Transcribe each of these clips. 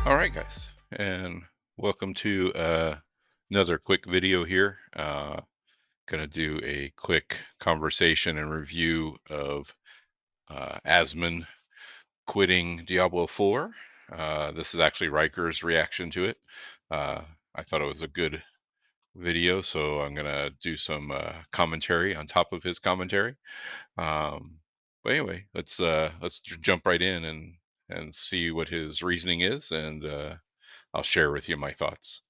All right, guys, and welcome to another quick video here. Gonna do a quick conversation and review of Asmon quitting Diablo 4. This is actually Rhyker's reaction to it. Uh, I thought it was a good video, so I'm gonna do some commentary on top of his commentary. Um, but anyway, let's jump right in and see what his reasoning is, and I'll share with you my thoughts.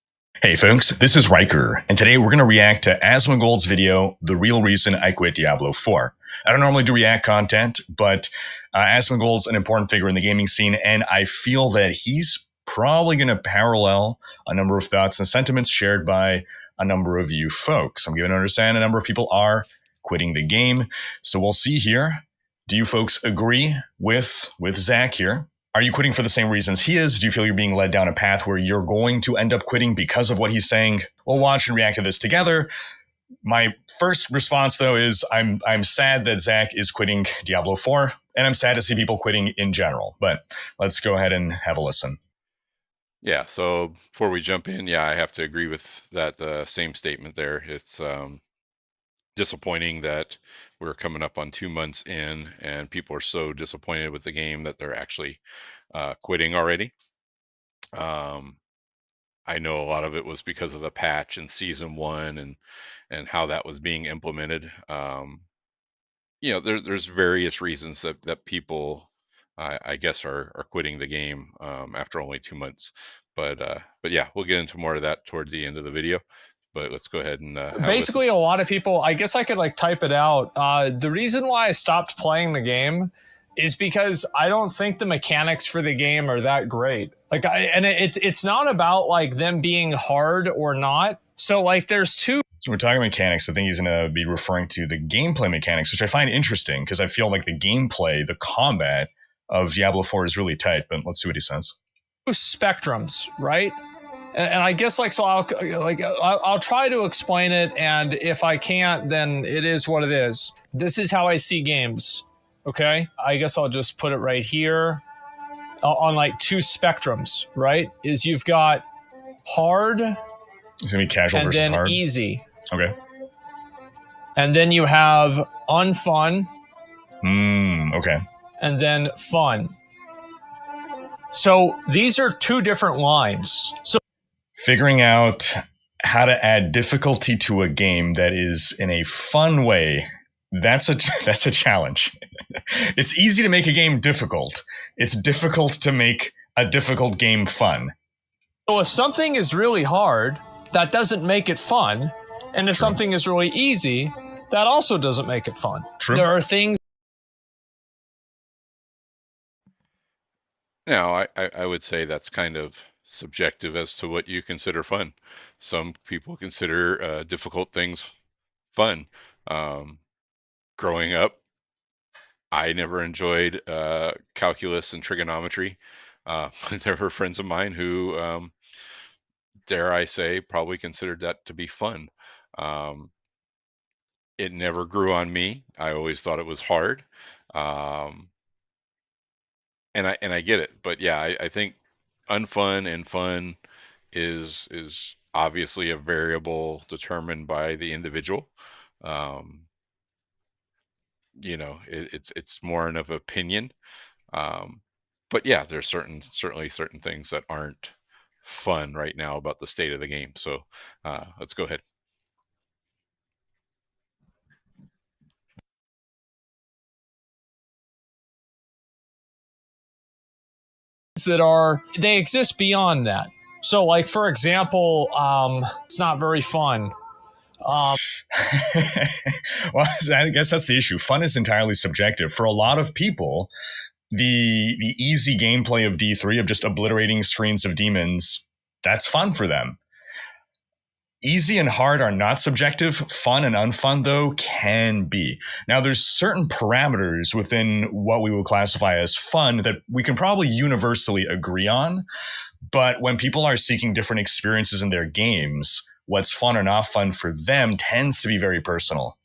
Hey folks, this is Rhykker, and today we're going to react to Asmongold's video, The Real Reason I Quit Diablo 4. I don't normally do react content, but Asmongold's an important figure in the gaming scene, and I feel that he's probably going to parallel a number of thoughts and sentiments shared by a number of you folks. I'm given to understand a number of people are quitting the game, so we'll see here. Do you folks agree with Zach here? Are you quitting for the same reasons he is? Do you feel you're being led down a path where you're going to end up quitting because of what he's saying? We'll watch and react to this together. My first response, though, is I'm sad that Zach is quitting Diablo 4, and I'm sad to see people quitting in general. But let's go ahead and have a listen. Yeah, so before we jump in, yeah, I have to agree with that same statement there. It's disappointing that we're coming up on 2 months in and people are so disappointed with the game that they're actually quitting already. Um, I know a lot of it was because of the patch in season one and how that was being implemented. There's various reasons that people, I guess, are quitting the game after only 2 months. But yeah, we'll get into more of that toward the end of the video. But let's go ahead and have a listen. Basically, a lot of people, I guess I could like type it out. The reason why I stopped playing the game is because I don't think the mechanics for the game are that great. Like, it's not about like them being hard or not. So like, there's two. We're talking mechanics. I think he's going to be referring to the gameplay mechanics, which I find interesting because I feel like the gameplay, the combat of Diablo 4 is really tight. But let's see what he says. Spectrums, right? And I guess like, so I'll try to explain it, and if I can't, then it is what it is. This is how I see games. Okay, I guess I'll just put it right here on like two spectrums, right? Is you've got hard, It's gonna be casual and versus then hard. easy. Okay. And then you have unfun. Okay. And then fun. So these are two different lines. So figuring out how to add difficulty to a game that is in a fun way, that's a challenge. It's easy to make a game difficult. It's difficult to make a difficult game fun. So if something is really hard, that doesn't make it fun. And if something is really easy, that also doesn't make it fun. True. There are things. Now, I would say that's kind of subjective as to what you consider fun. Some people consider difficult things fun. Growing up, I never enjoyed calculus and trigonometry. There were friends of mine who, dare I say, probably considered that to be fun. It never grew on me. I always thought it was hard. And I get it, but yeah, I think unfun and fun is obviously a variable determined by the individual. Um, it's more of an opinion. But yeah, there's certainly certain things that aren't fun right now about the state of the game. So let's go ahead. That they exist beyond that. So like, for example, it's not very fun. Well, I guess that's the issue. Fun is entirely subjective. For a lot of people, the easy gameplay of D3 of just obliterating screens of demons, that's fun for them. Easy and hard are not subjective. Fun and unfun, though, can be. Now, there's certain parameters within what we would classify as fun that we can probably universally agree on. But when people are seeking different experiences in their games, what's fun or not fun for them tends to be very personal.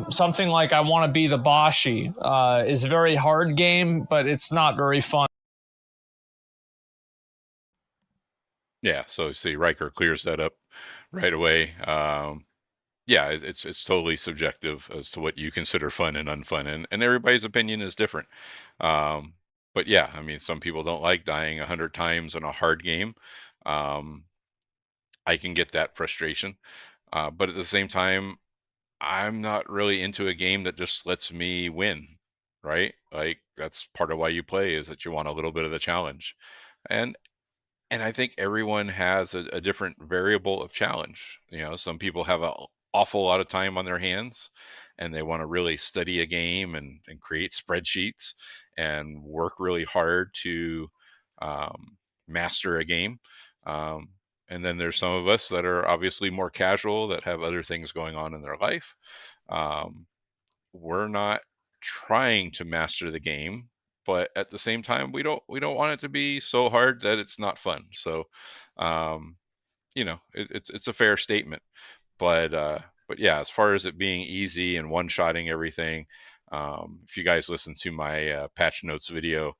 Something like I Want to Be the Boshi is a very hard game, but it's not very fun. Yeah, so see, Rhykker clears that up right away. Yeah, it's totally subjective as to what you consider fun and unfun, and everybody's opinion is different. Um, but yeah, I mean, some people don't like dying 100 times in a hard game. Um, I can get that frustration, but at the same time, I'm not really into a game that just lets me win, right? Like that's part of why you play is that you want a little bit of the challenge. And and I think everyone has a different variable of challenge. You know, some people have an awful lot of time on their hands and they want to really study a game and create spreadsheets and work really hard to master a game. Um, and then there's some of us that are obviously more casual that have other things going on in their life. Um, we're not trying to master the game, but at the same time we don't want it to be so hard that it's not fun. So um it's a fair statement, but yeah, as far as it being easy and one shotting everything, if you guys listen to my patch notes video,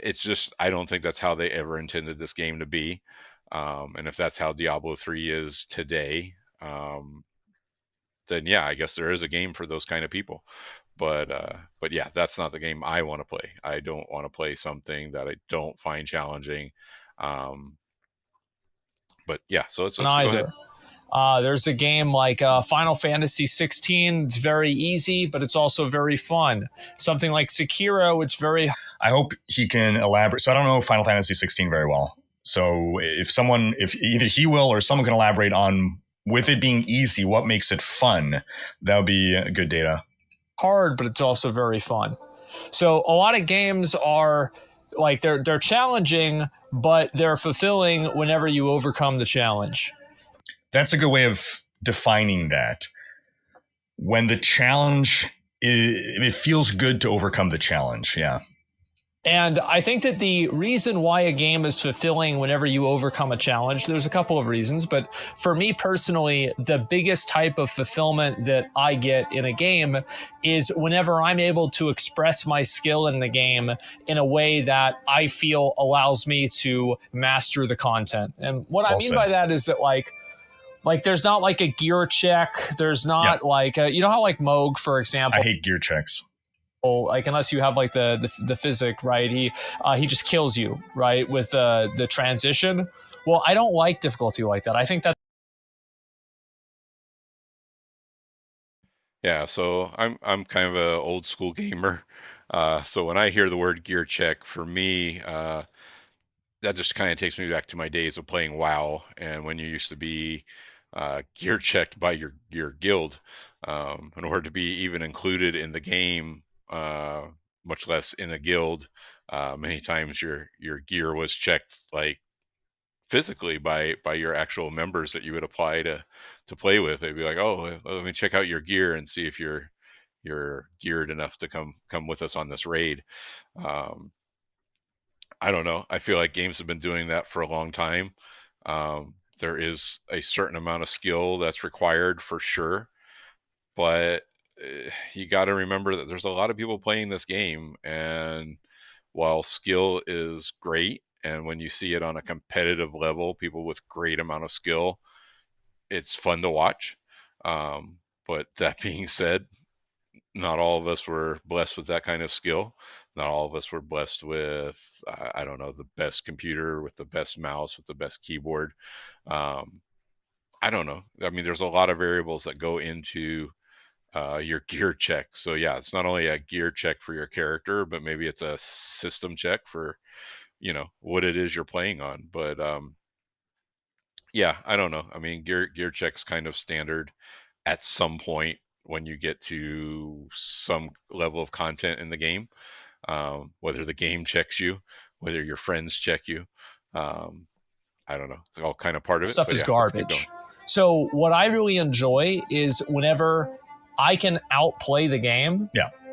it's just I don't think that's how they ever intended this game to be. And if that's how Diablo 3 is today, then yeah, I guess there is a game for those kind of people. But yeah, that's not the game I want to play. I don't want to play something that I don't find challenging. Um, but yeah, so let's go ahead. Either. There's a game like Final Fantasy 16. It's very easy, but it's also very fun. Something like Sekiro, it's very. I hope he can elaborate. So I don't know Final Fantasy 16 very well. So if either he will or someone can elaborate on, with it being easy, what makes it fun, that would be good data. Hard, but it's also very fun. So a lot of games are like they're challenging, but they're fulfilling whenever you overcome the challenge. That's a good way of defining that. When the challenge, it feels good to overcome the challenge. Yeah. And I think that the reason why a game is fulfilling whenever you overcome a challenge, there's a couple of reasons, but for me personally, the biggest type of fulfillment that I get in a game is whenever I'm able to express my skill in the game in a way that I feel allows me to master the content. And what I mean by that is that like there's not like a gear check. There's not like you know how like Moog, for example. I hate gear checks. Like unless you have like the physic, right? He just kills you, right, with the transition. Well, I don't like difficulty like that. I think that. Yeah, so I'm kind of a old school gamer. So when I hear the word gear check, for me, that just kind of takes me back to my days of playing WoW, and when you used to be gear checked by your guild in order to be even included in the game, much less in a guild. Many times your gear was checked like physically by your actual members that you would apply to play with. They'd be like, "Oh, let me check out your gear and see if you're geared enough to come with us on this raid." Um, I don't know. I feel like games have been doing that for a long time. There is a certain amount of skill that's required for sure, but you got to remember that there's a lot of people playing this game, and while skill is great, and when you see it on a competitive level, people with great amount of skill, it's fun to watch. But that being said, not all of us were blessed with that kind of skill. Not all of us were blessed with, I don't know, the best computer, with the best mouse, with the best keyboard. Um, I don't know. I mean, there's a lot of variables that go into your gear check. So yeah, it's not only a gear check for your character, but maybe it's a system check for what it is you're playing on. But yeah, I don't know. I mean, gear check's kind of standard at some point when you get to some level of content in the game, whether the game checks you, whether your friends check you. um, I don't know, it's all kind of part of it, Stuff but is yeah, let's keep going. garbage. So what I really enjoy is whenever I can outplay the game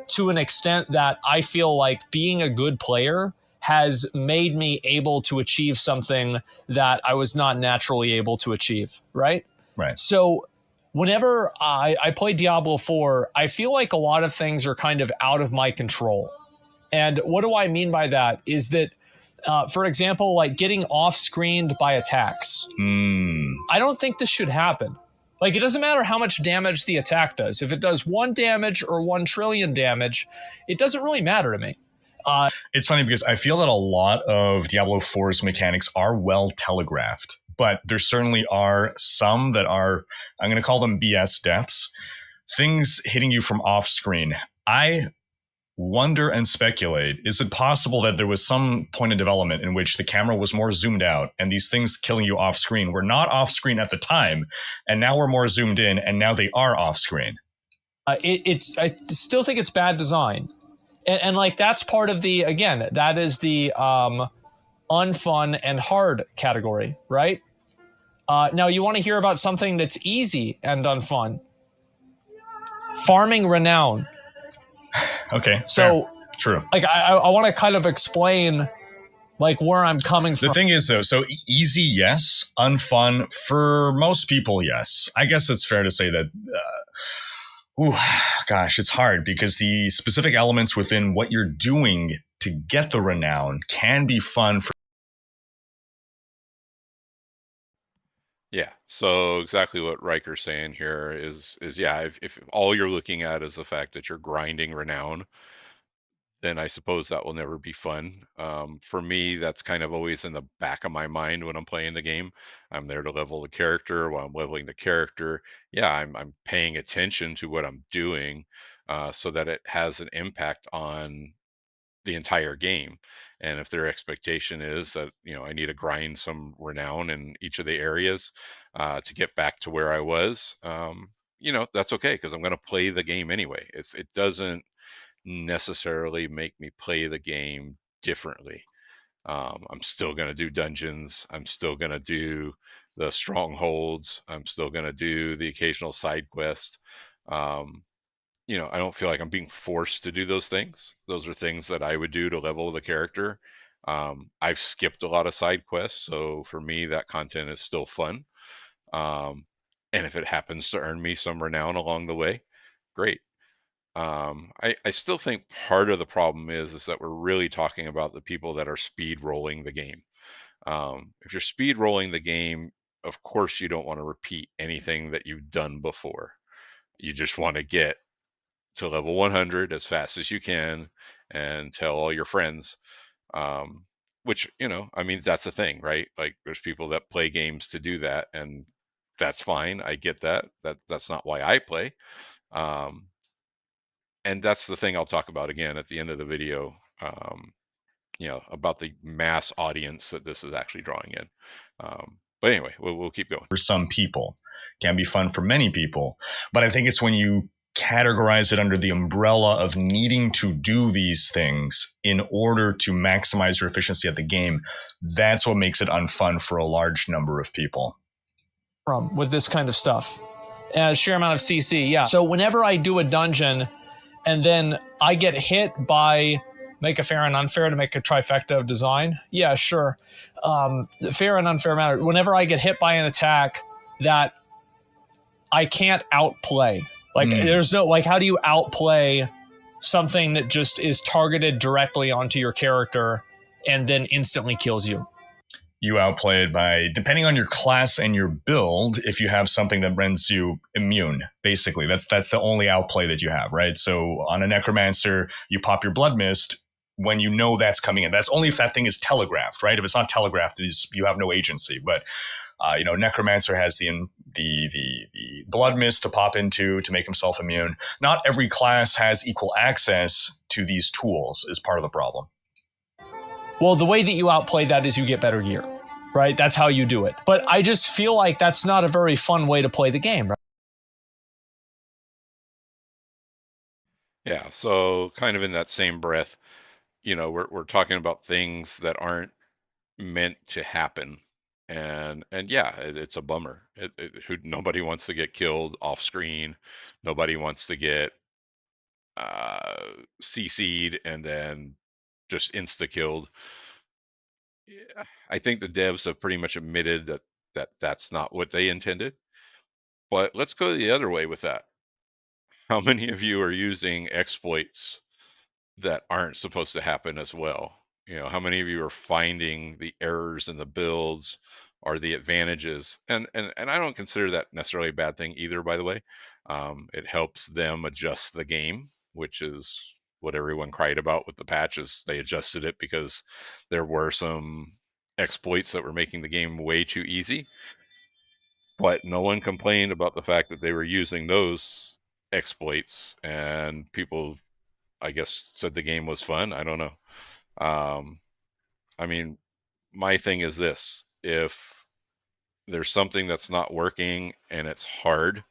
to an extent that I feel like being a good player has made me able to achieve something that I was not naturally able to achieve, right? Right. So whenever I play Diablo 4, I feel like a lot of things are kind of out of my control. And what do I mean by that is that For example, like getting off-screened by attacks. I don't think this should happen. Like, it doesn't matter how much damage the attack does. If it does 1 damage or 1 trillion damage, it doesn't really matter to me. It's funny because I feel that a lot of Diablo 4's mechanics are well telegraphed, but there certainly are some that are, I'm going to call them BS deaths, things hitting you from off screen. I wonder and speculate, is it possible that there was some point in development in which the camera was more zoomed out and these things killing you off screen were not off screen at the time, and now we're more zoomed in and now they are off screen? I still think it's bad design. And like, that's part of the, again, that is the unfun and hard category, right? Now, you want to hear about something that's easy and unfun. Farming renown. Okay, so fair. True. Like, I want to kind of explain like where I'm coming from. The thing is, though, so easy, yes. Unfun for most people, yes. I guess it's fair to say that. Gosh, it's hard because the specific elements within what you're doing to get the renown can be fun for. Yeah. So exactly what Rhyker's saying here is yeah, if all you're looking at is the fact that you're grinding renown, then I suppose that will never be fun. For me, that's kind of always in the back of my mind when I'm playing the game. I'm there to level the character. While I'm leveling the character, yeah, I'm paying attention to what I'm doing, so that it has an impact on the entire game. And if their expectation is that, I need to grind some renown in each of the areas, to get back to where I was, that's okay, because I'm going to play the game anyway. It doesn't necessarily make me play the game differently. I'm still going to do dungeons. I'm still going to do the strongholds. I'm still going to do the occasional side quest. Um, I don't feel like I'm being forced to do those things. Those are things that I would do to level the character. I've skipped a lot of side quests, so for me, that content is still fun. Um, and if it happens to earn me some renown along the way, great. I still think part of the problem is that we're really talking about the people that are speed rolling the game. If you're speed rolling the game, of course you don't want to repeat anything that you've done before. You just want to get to level 100 as fast as you can and tell all your friends. Which, I mean, that's the thing, right? Like, there's people that play games to do that, and that's fine. I get that. That's not why I play. Um, and that's the thing I'll talk about again at the end of the video, about the mass audience that this is actually drawing in. But anyway, we'll keep going. For some people, can be fun for many people, but I think it's when you categorize it under the umbrella of needing to do these things in order to maximize your efficiency at the game, that's what makes it unfun for a large number of people. With this kind of stuff, sheer amount of CC, yeah. So whenever I do a dungeon and then I get hit by make a fair and unfair to make a trifecta of design, yeah, sure. Fair and unfair matter. Whenever I get hit by an attack that I can't outplay, like there's no, like, how do you outplay something that just is targeted directly onto your character and then instantly kills you? You outplay it by, depending on your class and your build, if you have something that rends you immune, basically. That's the only outplay that you have, right? So on a Necromancer, you pop your Blood Mist when you know that's coming in. That's only if that thing is telegraphed, right? If it's not telegraphed, you have no agency. But Necromancer has the Blood Mist to pop into to make himself immune. Not every class has equal access to these tools is part of the problem. Well, the way that you outplay that is you get better gear, right? That's how you do it. But I just feel like that's not a very fun way to play the game, right? Yeah, so kind of in that same breath, we're talking about things that aren't meant to happen. And yeah, it's a bummer. Nobody wants to get killed off screen. Nobody wants to get CC'd and then just insta killed. Yeah, I think the devs have pretty much admitted that that's not what they intended. But let's go the other way with that. How many of you are using exploits that aren't supposed to happen as well? How many of you are finding the errors in the builds or the advantages? And I don't consider that necessarily a bad thing either, by the way. It helps them adjust the game, which is what everyone cried about with the patches. They adjusted it because there were some exploits that were making the game way too easy. But no one complained about the fact that they were using those exploits, and people, I guess, said the game was fun. I don't know. Um, I mean, my thing is this: if there's something that's not working and it's hard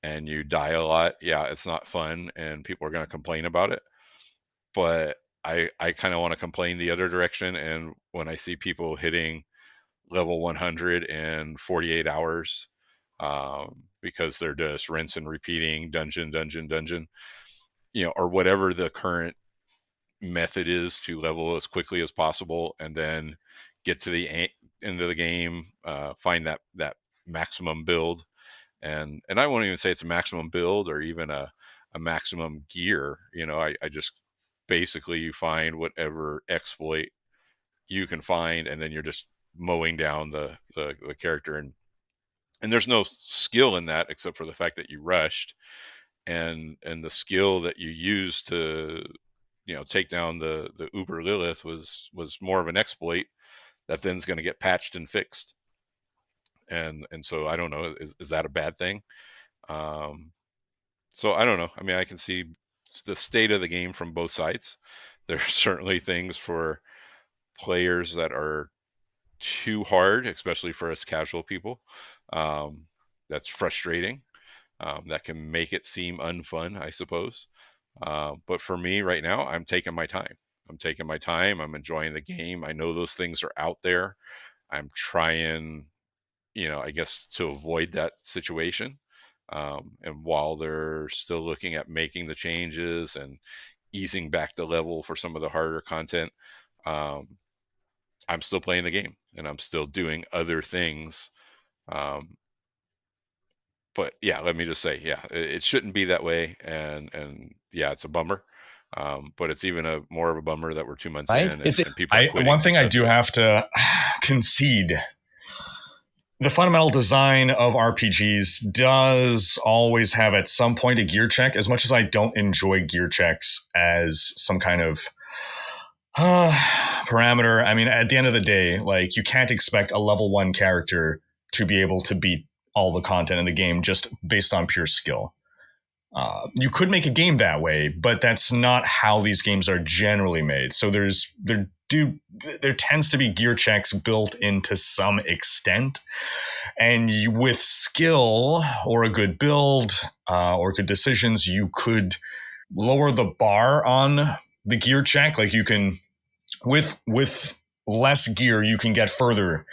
and you die a lot, yeah, it's not fun and people are going to complain about it. But I kind of want to complain the other direction. And when I see people hitting level 100 in 48 hours, because they're just rinse and repeating dungeon, dungeon, dungeon, or whatever the current method is to level as quickly as possible, and then get to the end of the game, find that maximum build, and I won't even say it's a maximum build or even a maximum gear. I just basically, you find whatever exploit you can find, and then you're just mowing down the character, and there's no skill in that except for the fact that you rushed, and the skill that you use to take down the Uber Lilith was more of an exploit that then's going to get patched and fixed. And so I don't know, is that a bad thing? Um, so I don't know. I mean, I can see the state of the game from both sides. There's certainly things for players that are too hard, especially for us casual people. That's frustrating. That can make it seem unfun, I suppose. But for me right now, I'm taking my time. I'm taking my time. I'm enjoying the game. I know those things are out there. I'm trying, I guess, to avoid that situation. And while they're still looking at making the changes and easing back the level for some of the harder content, um, I'm still playing the game and I'm still doing other things. Um, but yeah, let me just say, yeah, it shouldn't be that way, and yeah, it's a bummer. But it's even a more of a bummer that we're 2 months Right? in, It's and people are One quitting thing I because do of it. have to concede: the fundamental design of RPGs does always have at some point a gear check. As much as I don't enjoy gear checks as some kind of parameter, I mean, at the end of the day, like, you can't expect a level 1 character to be able to beat all the content in the game just based on pure skill. You could make a game that way, but that's not how these games are generally made. So there tends to be gear checks built in to some extent, and with skill or a good build or good decisions, you could lower the bar on the gear check. Like, you can, with less gear, you can get further.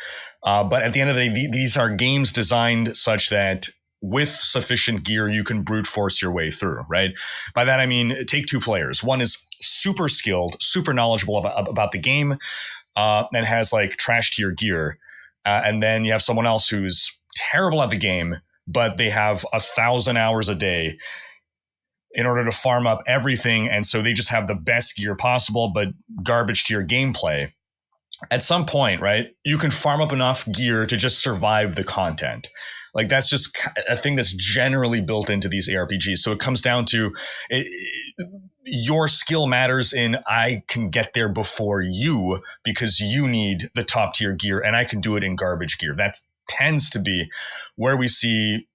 But at the end of the day, these are games designed such that with sufficient gear, you can brute force your way through, right? By that, I mean, take two players. One is super skilled, super knowledgeable about the game, and has like trash tier gear. And then you have someone else who's terrible at the game, but they have 1,000 hours a day in order to farm up everything. And so they just have the best gear possible, but garbage tier gameplay. At some point, right, you can farm up enough gear to just survive the content. Like, that's just a thing that's generally built into these ARPGs. So it comes down to your skill matters in, I can get there before you because you need the top tier gear and I can do it in garbage gear. That tends to be where we see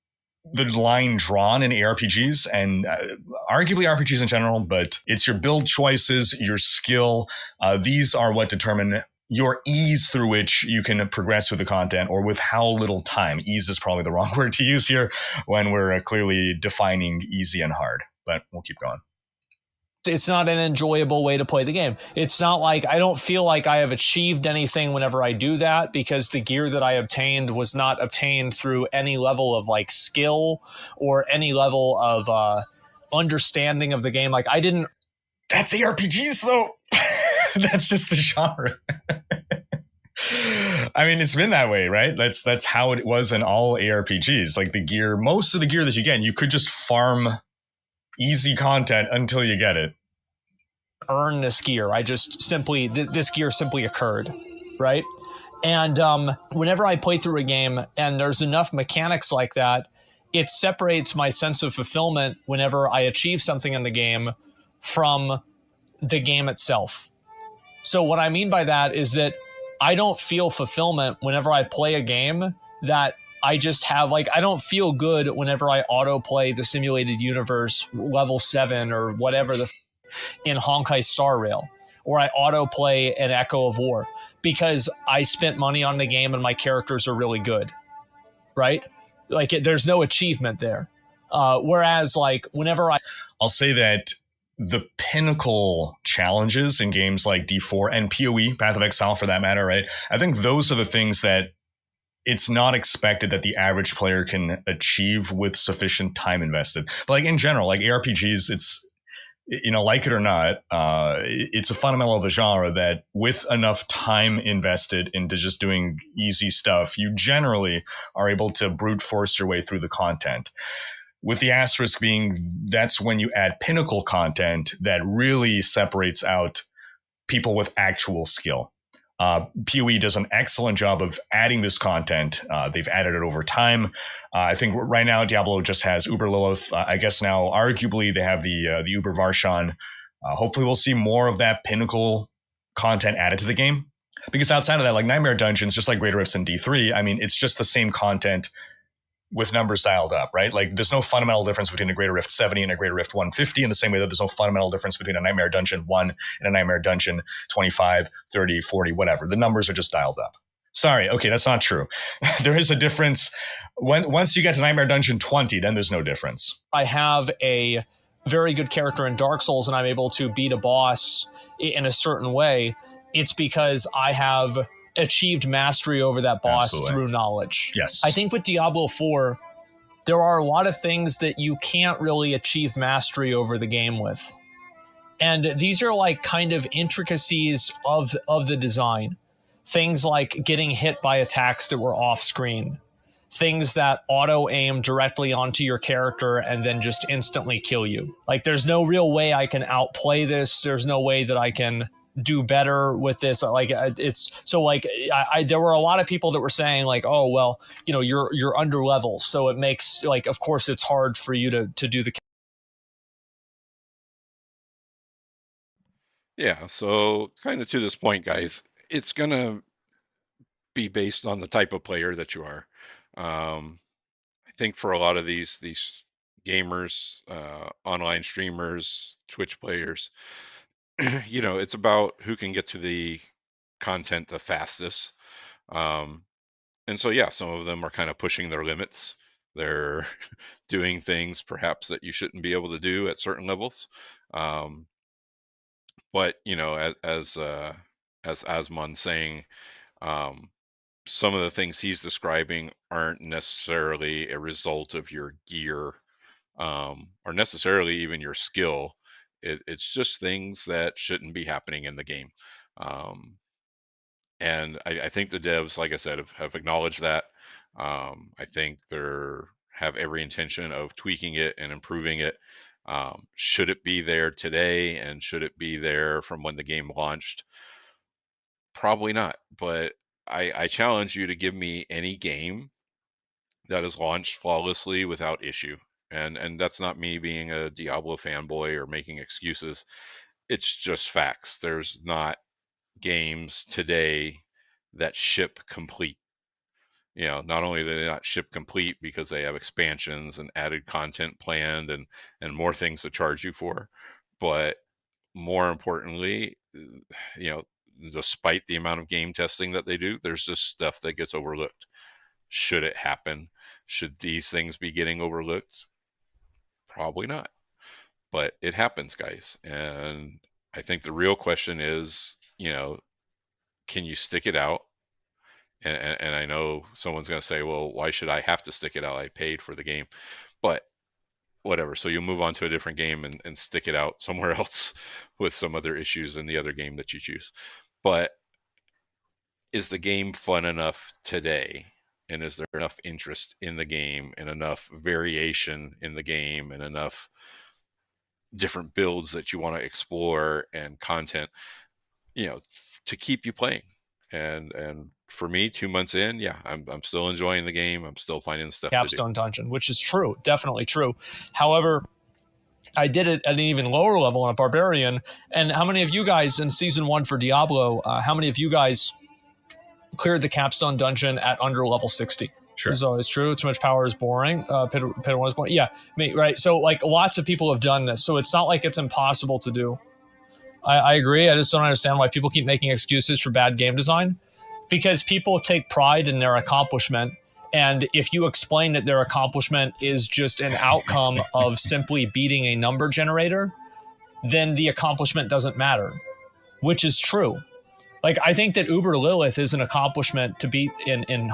the line drawn in ARPGs and arguably RPGs in general, but it's your build choices, your skill. These are what determine your ease through which you can progress with the content, or with how little time. Ease is probably the wrong word to use here when we're clearly defining easy and hard, but we'll keep going. It's not an enjoyable way to play the game. It's not like, I don't feel like I have achieved anything whenever I do that, because the gear that I obtained was not obtained through any level of like skill or any level of understanding of the game. Like, I didn't. That's ARPGs though. That's just the genre. I mean, it's been that way, right? That's how it was in all ARPGs. Like, the gear, most of the gear that you get, you could just farm easy content until you get it. earn this gear. I just simply, this gear simply occurred, right? And whenever I play through a game and there's enough mechanics like that, it separates my sense of fulfillment whenever I achieve something in the game from the game itself. So what I mean by that is that I don't feel fulfillment whenever I play a game that I just have, like, I don't feel good whenever I auto play the simulated universe level 7 or whatever in Honkai Star Rail, or I auto play an Echo of War because I spent money on the game and my characters are really good, right? Like, there's no achievement there. Whereas, like, whenever I'll say that the pinnacle challenges in games like D4 and PoE, Path of Exile for that matter, right? I think those are the things that it's not expected that the average player can achieve with sufficient time invested. But like in general, like ARPGs, it's, you know, like it or not, it's a fundamental of the genre that with enough time invested into just doing easy stuff, you generally are able to brute force your way through the content. With the asterisk being that's when you add pinnacle content that really separates out people with actual skill. PoE does an excellent job of adding this content. They've added it over time. I think right now Diablo just has Uber Lilith. I guess now arguably they have the Uber Varshan. Hopefully we'll see more of that pinnacle content added to the game. Because outside of that, like Nightmare Dungeons, just like Greater Rifts and D3, I mean, it's just the same content with numbers dialed up, right? Like there's no fundamental difference between a Greater Rift 70 and a Greater Rift 150 in the same way that there's no fundamental difference between a Nightmare Dungeon 1 and a Nightmare Dungeon 25, 30, 40, whatever. The numbers are just dialed up. Sorry, okay, that's not true. There is a difference. Once you get to Nightmare Dungeon 20, then there's no difference. I have a very good character in Dark Souls and I'm able to beat a boss in a certain way, it's because I have achieved mastery over that boss through knowledge. Yes. I think with Diablo 4, there are a lot of things that you can't really achieve mastery over the game with. And these are like kind of intricacies of the design. Things like getting hit by attacks that were off screen. Things that auto aim directly onto your character and then just instantly kill you. Like there's no real way I can outplay this. There's no way that I can do better with this. Like it's so like there were a lot of people that were saying like, oh well, you know, you're under level, so it makes like, of course it's hard for you to do the. Yeah, so kind of to this point, guys, it's gonna be based on the type of player that you are. I think for a lot of these gamers, online streamers, Twitch players, you know, it's about who can get to the content the fastest. And so, yeah, some of them are kind of pushing their limits. They're doing things perhaps that you shouldn't be able to do at certain levels. But you know, as Asmon saying, um, some of the things he's describing aren't necessarily a result of your gear, or necessarily even your skill. It's just things that shouldn't be happening in the game. Um, and I think the devs, like I said, have acknowledged that. I think they're have every intention of tweaking it and improving it. Should it be there today and should it be there from when the game launched? Probably not. But I challenge you to give me any game that is launched flawlessly without issue. And that's not me being a Diablo fanboy or making excuses. It's just facts. There's not games today that ship complete. You know, not only do they not ship complete because they have expansions and added content planned and more things to charge you for, but more importantly, you know, despite the amount of game testing that they do, there's just stuff that gets overlooked. Should it happen? Should these things be getting overlooked? Probably not. But it happens, guys. And I think the real question is, you know, can you stick it out? And I know someone's going to say, well, why should I have to stick it out? I paid for the game. But whatever. So you'll move on to a different game and stick it out somewhere else with some other issues in the other game that you choose. But is the game fun enough today? And is there enough interest in the game and enough variation in the game and enough different builds that you want to explore and content, to keep you playing. And for me, 2 months in, yeah, I'm still enjoying the game. I'm still finding stuff to do. Capstone dungeon, which is true, definitely true. However, I did it at an even lower level on a barbarian. And how many of you guys in season 1 for Diablo? How many of you guys cleared the capstone dungeon at under level 60? Sure. This is always true. Too much power is boring. Pit of One is boring. Yeah, me, right. So like lots of people have done this. So it's not like it's impossible to do. I agree. I just don't understand why people keep making excuses for bad game design, because people take pride in their accomplishment. And if you explain that their accomplishment is just an outcome of simply beating a number generator, then the accomplishment doesn't matter, which is true. Like I think that Uber Lilith is an accomplishment to beat in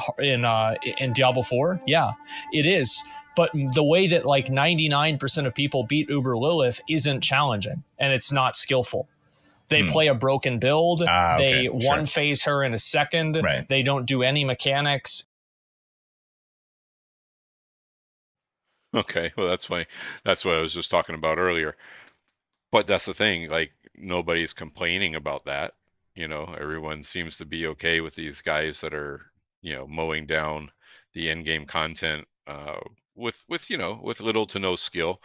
Diablo 4. Yeah, it is. But the way that like 99% of people beat Uber Lilith isn't challenging, and it's not skillful. They play a broken build. Okay, They one phase her in a second. Right. They don't do any mechanics. Okay, well, that's funny. That's what I was just talking about earlier. But that's the thing, like nobody's complaining about that. Everyone seems to be okay with these guys that are, mowing down the end game content with little to no skill.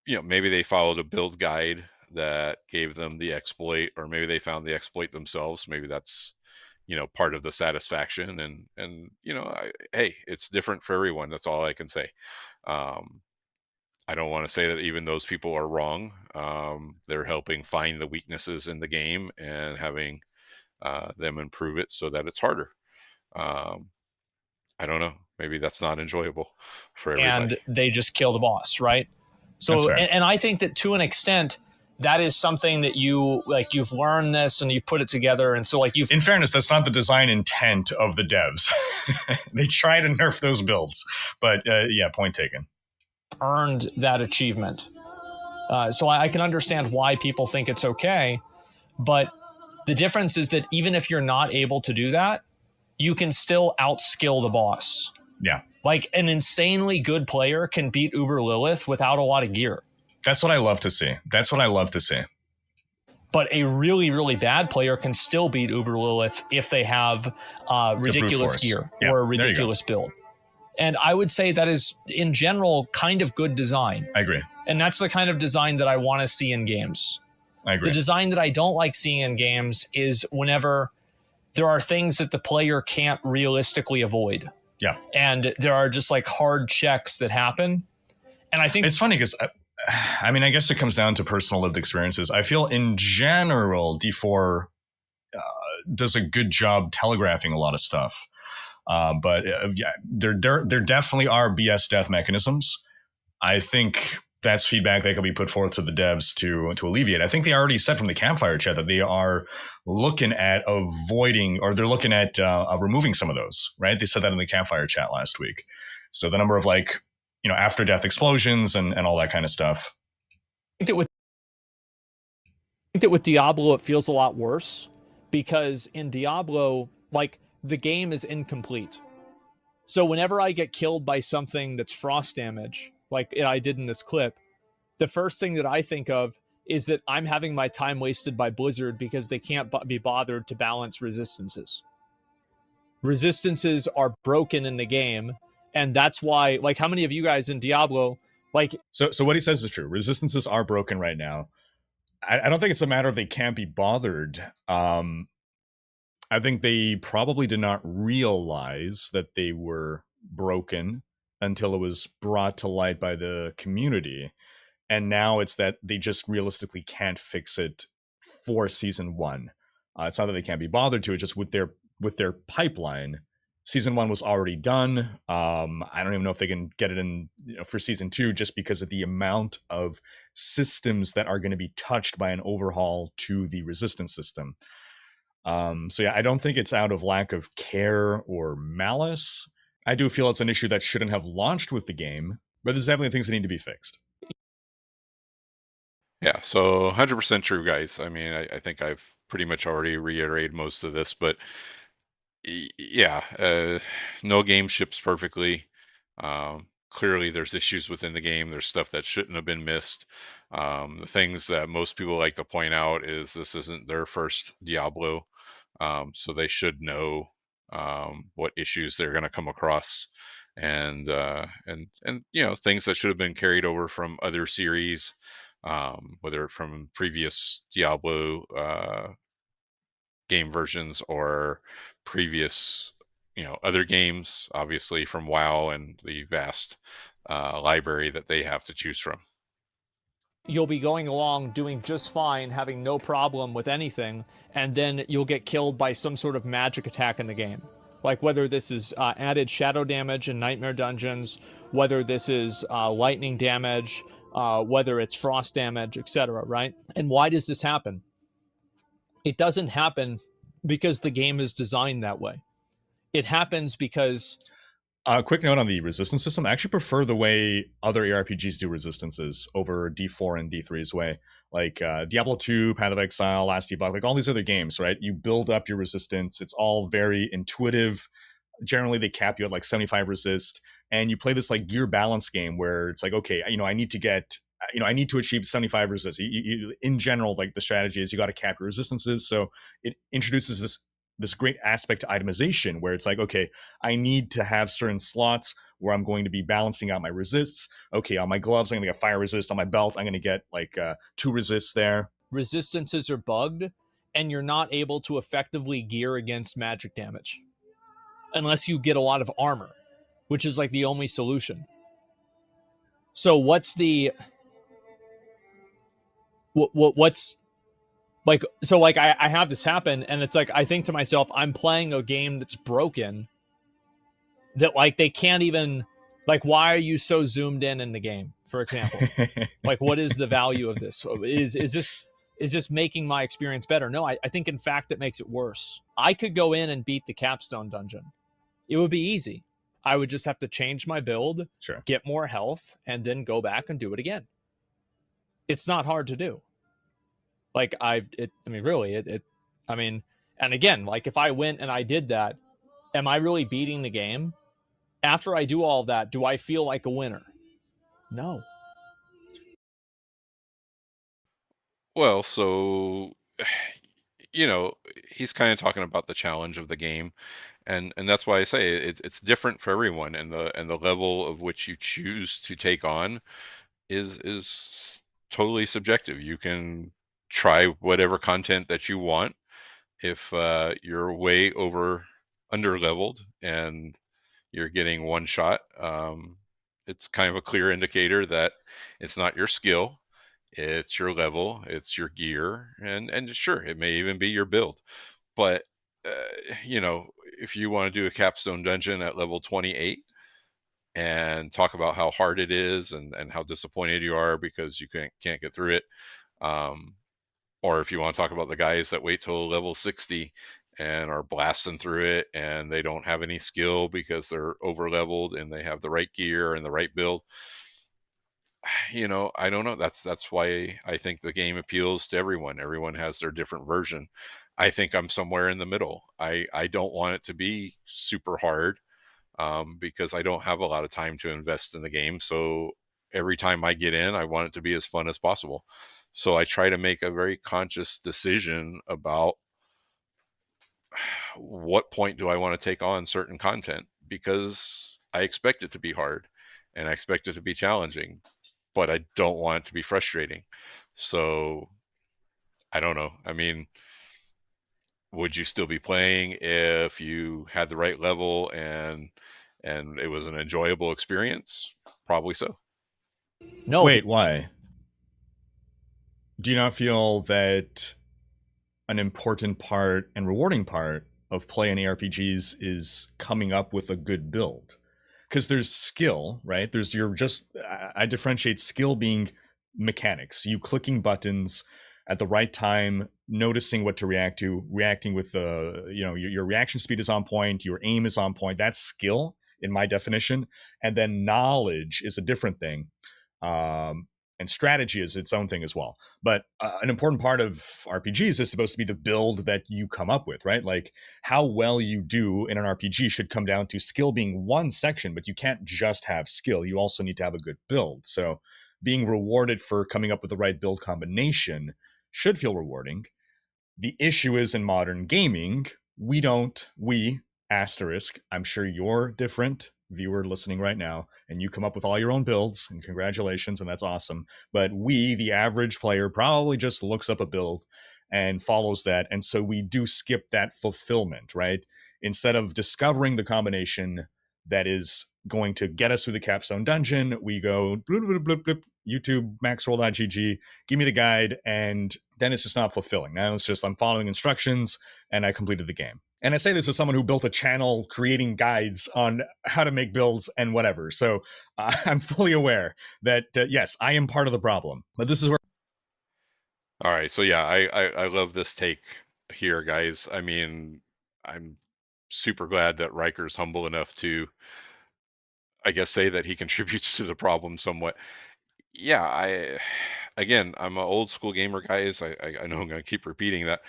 Maybe they followed a build guide that gave them the exploit, or maybe they found the exploit themselves. Maybe that's part of the satisfaction. And hey, it's different for everyone. That's all I can say. I don't want to say that even those people are wrong. They're helping find the weaknesses in the game and having them improve it so that it's harder. Um, I don't know. Maybe that's not enjoyable for everybody. And they just kill the boss, right? So, and I think that to an extent, that is something that you've learned this and you've put it together. And so like in fairness, that's not the design intent of the devs. They try to nerf those builds, but yeah, point taken. Earned that achievement. So I can understand why people think it's okay. But the difference is that even if you're not able to do that, you can still outskill the boss. Yeah. Like an insanely good player can beat Uber Lilith without a lot of gear. That's what I love to see. But a really, really bad player can still beat Uber Lilith if they have ridiculous gear or a ridiculous build. And I would say that is, in general, kind of good design. I agree. And that's the kind of design that I want to see in games. I agree. The design that I don't like seeing in games is whenever there are things that the player can't realistically avoid. Yeah. And there are just like hard checks that happen. And I think it's funny because I mean, I guess it comes down to personal lived experiences. I feel in general, D4 does a good job telegraphing a lot of stuff. But yeah, there definitely are BS death mechanisms. I think that's feedback that can be put forth to the devs to alleviate. I think they already said from the campfire chat that they are looking at avoiding, or they're looking at removing some of those, right? They said that in the campfire chat last week. So the number of like, after death explosions and all that kind of stuff. I think that with Diablo, it feels a lot worse because in Diablo, like the game is incomplete. So whenever I get killed by something that's frost damage, like I did in this clip, the first thing that I think of is that I'm having my time wasted by Blizzard because they can't be bothered to balance resistances. Resistances are broken in the game, and that's why, like, how many of you guys in Diablo, like... So what he says is true. Resistances are broken right now. I don't think it's a matter of they can't be bothered. I think they probably did not realize that they were broken until it was brought to light by the community. And now it's that they just realistically can't fix it for season 1. It's not that they can't be bothered to, it's just with their pipeline. Season 1 was already done. I don't even know if they can get it in for season 2, just because of the amount of systems that are going to be touched by an overhaul to the resistance system. So yeah, I don't think it's out of lack of care or malice. I do feel it's an issue that shouldn't have launched with the game, but there's definitely things that need to be fixed. Yeah, so 100% true, guys. I mean, I think I've pretty much already reiterated most of this, but yeah, no game ships perfectly. clearly there's issues within the game. There's stuff that shouldn't have been missed. The things that most people like to point out is this isn't their first Diablo, so they should know what issues they're going to come across, and things that should have been carried over from other series, whether from previous Diablo game versions or previous other games, obviously from WoW and the vast library that they have to choose from. You'll be going along doing just fine, having no problem with anything, and then you'll get killed by some sort of magic attack in the game. Like whether this is added shadow damage in nightmare dungeons, whether this is lightning damage, whether it's frost damage, etc. Right? And why does this happen? It doesn't happen because the game is designed that way. It happens because quick note on the resistance system. I actually prefer the way other ARPGs do resistances over D4 and D3's way. Like Diablo 2, Path of Exile, Last Debug, like all these other games, right? You build up your resistance. It's all very intuitive. Generally, they cap you at like 75 resist. And you play this like gear balance game where it's like, okay, I need to get, I need to achieve 75 resist. In general, like the strategy is you got to cap your resistances. So it introduces this great aspect to itemization where it's like, okay, I need to have certain slots where I'm going to be balancing out my resists. Okay, on my gloves, I'm going to get fire resist. On my belt, I'm going to get like 2 resists there. resistances are bugged and you're not able to effectively gear against magic damage unless you get a lot of armor, which is like the only solution. So what's like, so like I have this happen and it's like I think to myself, I'm playing a game that's broken, that like they can't even, like, why are you so zoomed in the game, for example? Like, what is the value of this? Is this making my experience better? No, I think in fact it makes it worse. I could go in and beat the capstone dungeon. It would be easy. I would just have to change my build, Sure. get more health, and then go back and do it again. It's not hard to do. Like and again, like if I went and I did that, am I really beating the game? After I do all that, do I feel like a winner? No. Well, so he's kind of talking about the challenge of the game, and that's why I say it's different for everyone, and the level of which you choose to take on is totally subjective. You can try whatever content that you want. If you're way under leveled and you're getting one shot, it's kind of a clear indicator that it's not your skill, it's your level, it's your gear, and sure, it may even be your build. But if you want to do a capstone dungeon at level 28 and talk about how hard it is and how disappointed you are because you can't get through it, um, or if you want to talk about the guys that wait till level 60 and are blasting through it and they don't have any skill because they're over leveled and they have the right gear and the right build, I don't know. That's why I think the game appeals to everyone. Everyone has their different version. I think I'm somewhere in the middle. I don't want it to be super hard, because I don't have a lot of time to invest in the game. So every time I get in, I want it to be as fun as possible. So I try to make a very conscious decision about what point do I want to take on certain content, because I expect it to be hard and I expect it to be challenging, but I don't want it to be frustrating. So I don't know. I mean, would you still be playing if you had the right level and it was an enjoyable experience? Probably so. No. Wait, why? Do you not feel that an important part and rewarding part of playing ARPGs is coming up with a good build? Because there's skill, right? There's your just I differentiate skill being mechanics, you clicking buttons at the right time, noticing what to react to, reacting with the your reaction speed is on point, your aim is on point. That's skill in my definition. And then knowledge is a different thing. and strategy is its own thing as well. But an important part of RPGs is supposed to be the build that you come up with, right? Like how well you do in an RPG should come down to skill being one section, but you can't just have skill. You also need to have a good build. So being rewarded for coming up with the right build combination should feel rewarding. The issue is in modern gaming, we asterisk, I'm sure you're different viewer listening right now, and you come up with all your own builds, and congratulations, and that's awesome. But we, the average player, probably just looks up a build and follows that. And so we do skip that fulfillment, right? Instead of discovering the combination that is going to get us through the capstone dungeon, we go bloop, bloop, bloop, bloop, YouTube, maxroll.gg, give me the guide, and then it's just not fulfilling. Now it's just I'm following instructions and I completed the game. And I say this as someone who built a channel creating guides on how to make builds and whatever. So I'm fully aware that, yes, I am part of the problem. But this is where. All right. So, yeah, I love this take here, guys. I mean, I'm super glad that Rhyker's humble enough to, I guess, say that he contributes to the problem somewhat. Yeah, again, I'm an old school gamer, guys. I know I'm going to keep repeating that,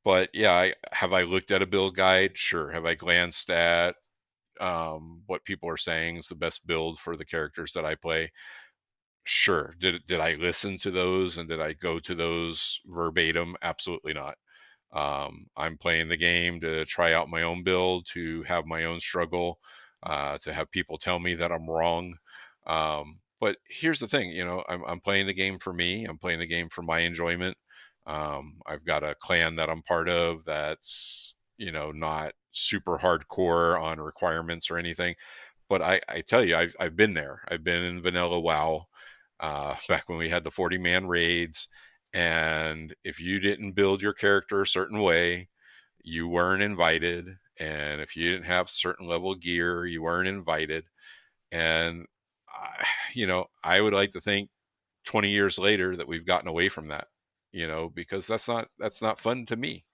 but yeah, have I looked at a build guide? Sure. Have I glanced at what people are saying is the best build for the characters that I play? Sure. Did I listen to those and did I go to those verbatim? Absolutely not. I'm playing the game to try out my own build, to have my own struggle, to have people tell me that I'm wrong. But here's the thing, I'm playing the game for me. I'm playing the game for my enjoyment. I've got a clan that I'm part of that's, not super hardcore on requirements or anything. But I tell you, I've been there. I've been in vanilla WoW, back when we had the 40-man raids. And if you didn't build your character a certain way, you weren't invited. And if you didn't have certain level gear, you weren't invited. And I would like to think 20 years later that we've gotten away from that, because that's not fun to me.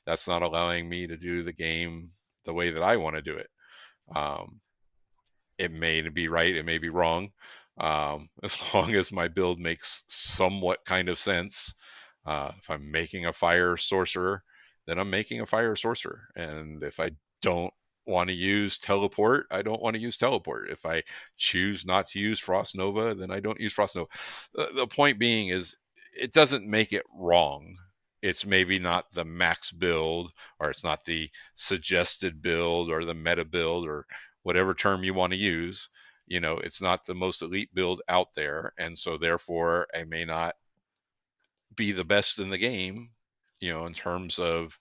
That's not allowing me to do the game the way that I want to do it. Um, it may be right, it may be wrong. As long as my build makes somewhat kind of sense. If I'm making a fire sorcerer, then I'm making a fire sorcerer. And if I don't want to use teleport, I don't want to use teleport. If I choose not to use Frost Nova, then I don't use Frost Nova. The point being is, it doesn't make it wrong. It's maybe not the max build, or it's not the suggested build, or the meta build, or whatever term you want to use. It's not the most elite build out there. And so therefore I may not be the best in the game, in terms of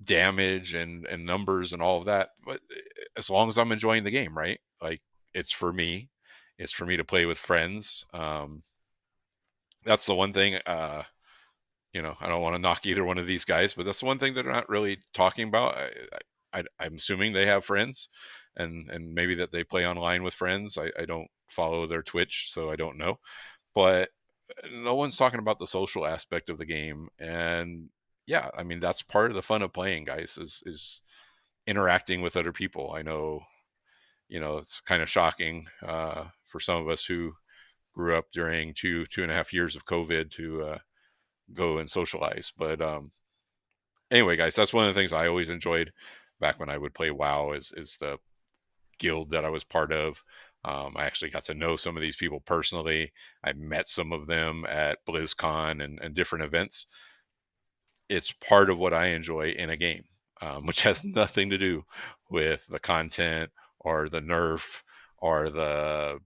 damage and numbers and all of that. But as long as I'm enjoying the game, right? Like, it's for me. It's for me to play with friends. That's the one thing. I don't want to knock either one of these guys, but that's the one thing that they're not really talking about. I'm assuming they have friends, and maybe that they play online with friends. I don't follow their Twitch, so I don't know. But no one's talking about the social aspect of the game. And yeah, I mean, that's part of the fun of playing, guys, is interacting with other people. I know, it's kind of shocking, for some of us who grew up during 2.5 years of COVID to go and socialize. But anyway, guys, that's one of the things I always enjoyed back when I would play WoW, is the guild that I was part of. I actually got to know some of these people personally. I met some of them at BlizzCon and different events. It's part of what I enjoy in a game, which has nothing to do with the content or the nerf or the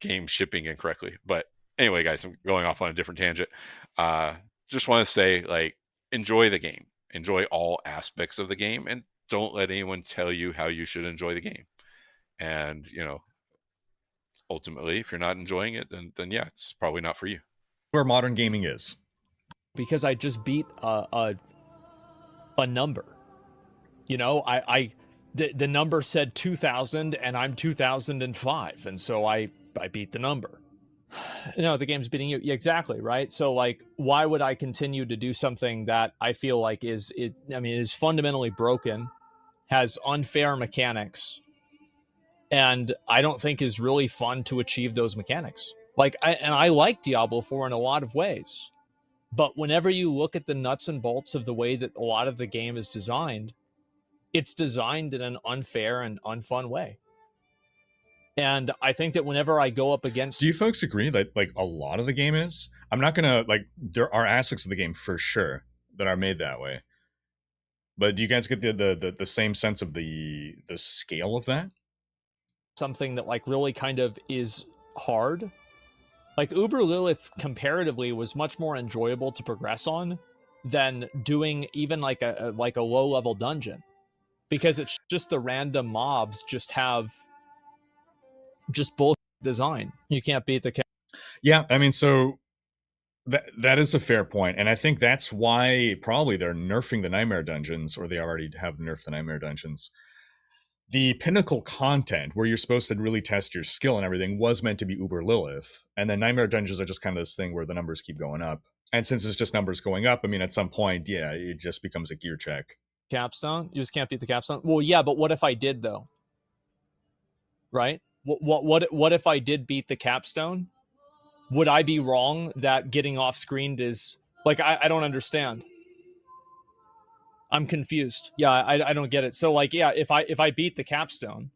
game shipping incorrectly. But anyway, guys, I'm going off on a different tangent. Uh, just want to say, like, enjoy the game, enjoy all aspects of the game, and don't let anyone tell you how you should enjoy the game. And ultimately, if you're not enjoying it, then yeah, it's probably not for you. Where modern gaming is. Because I just beat a number. The number said 2000 and I'm 2005, and so I beat the number. No, the game's beating you. Yeah, exactly, right? So, like, why would I continue to do something that I feel like is fundamentally broken, has unfair mechanics, and I don't think is really fun to achieve those mechanics? And I like Diablo 4 in a lot of ways. But whenever you look at the nuts and bolts of the way that a lot of the game is designed, it's designed in an unfair and unfun way. And I think that whenever I go up against... Do you folks agree that like a lot of the game is? I'm not gonna like, there are aspects of the game for sure that are made that way. But do you guys get the same sense of the scale of that? something that like really kind of is hard. Like Uber Lilith comparatively was much more enjoyable to progress on than doing even like a low level dungeon, because it's just the random mobs just have just bullshit design. You can't beat the Yeah, I mean, so that is a fair point, and I think that's why probably they're nerfing the Nightmare Dungeons, or they already have nerfed the Nightmare Dungeons. The pinnacle content, where you're supposed to really test your skill and everything, was meant to be Uber Lilith, and then Nightmare Dungeons are just kind of this thing where the numbers keep going up. And since it's just numbers going up, I mean, at some point, yeah, it just becomes a gear check. capstone. You just can't beat the capstone. Well, yeah, but what if I did though? Right? What if I did beat the capstone? Would I be wrong that getting off screened is like I don't understand. I'm confused. Yeah, I don't get it. So like, yeah, if I beat the capstone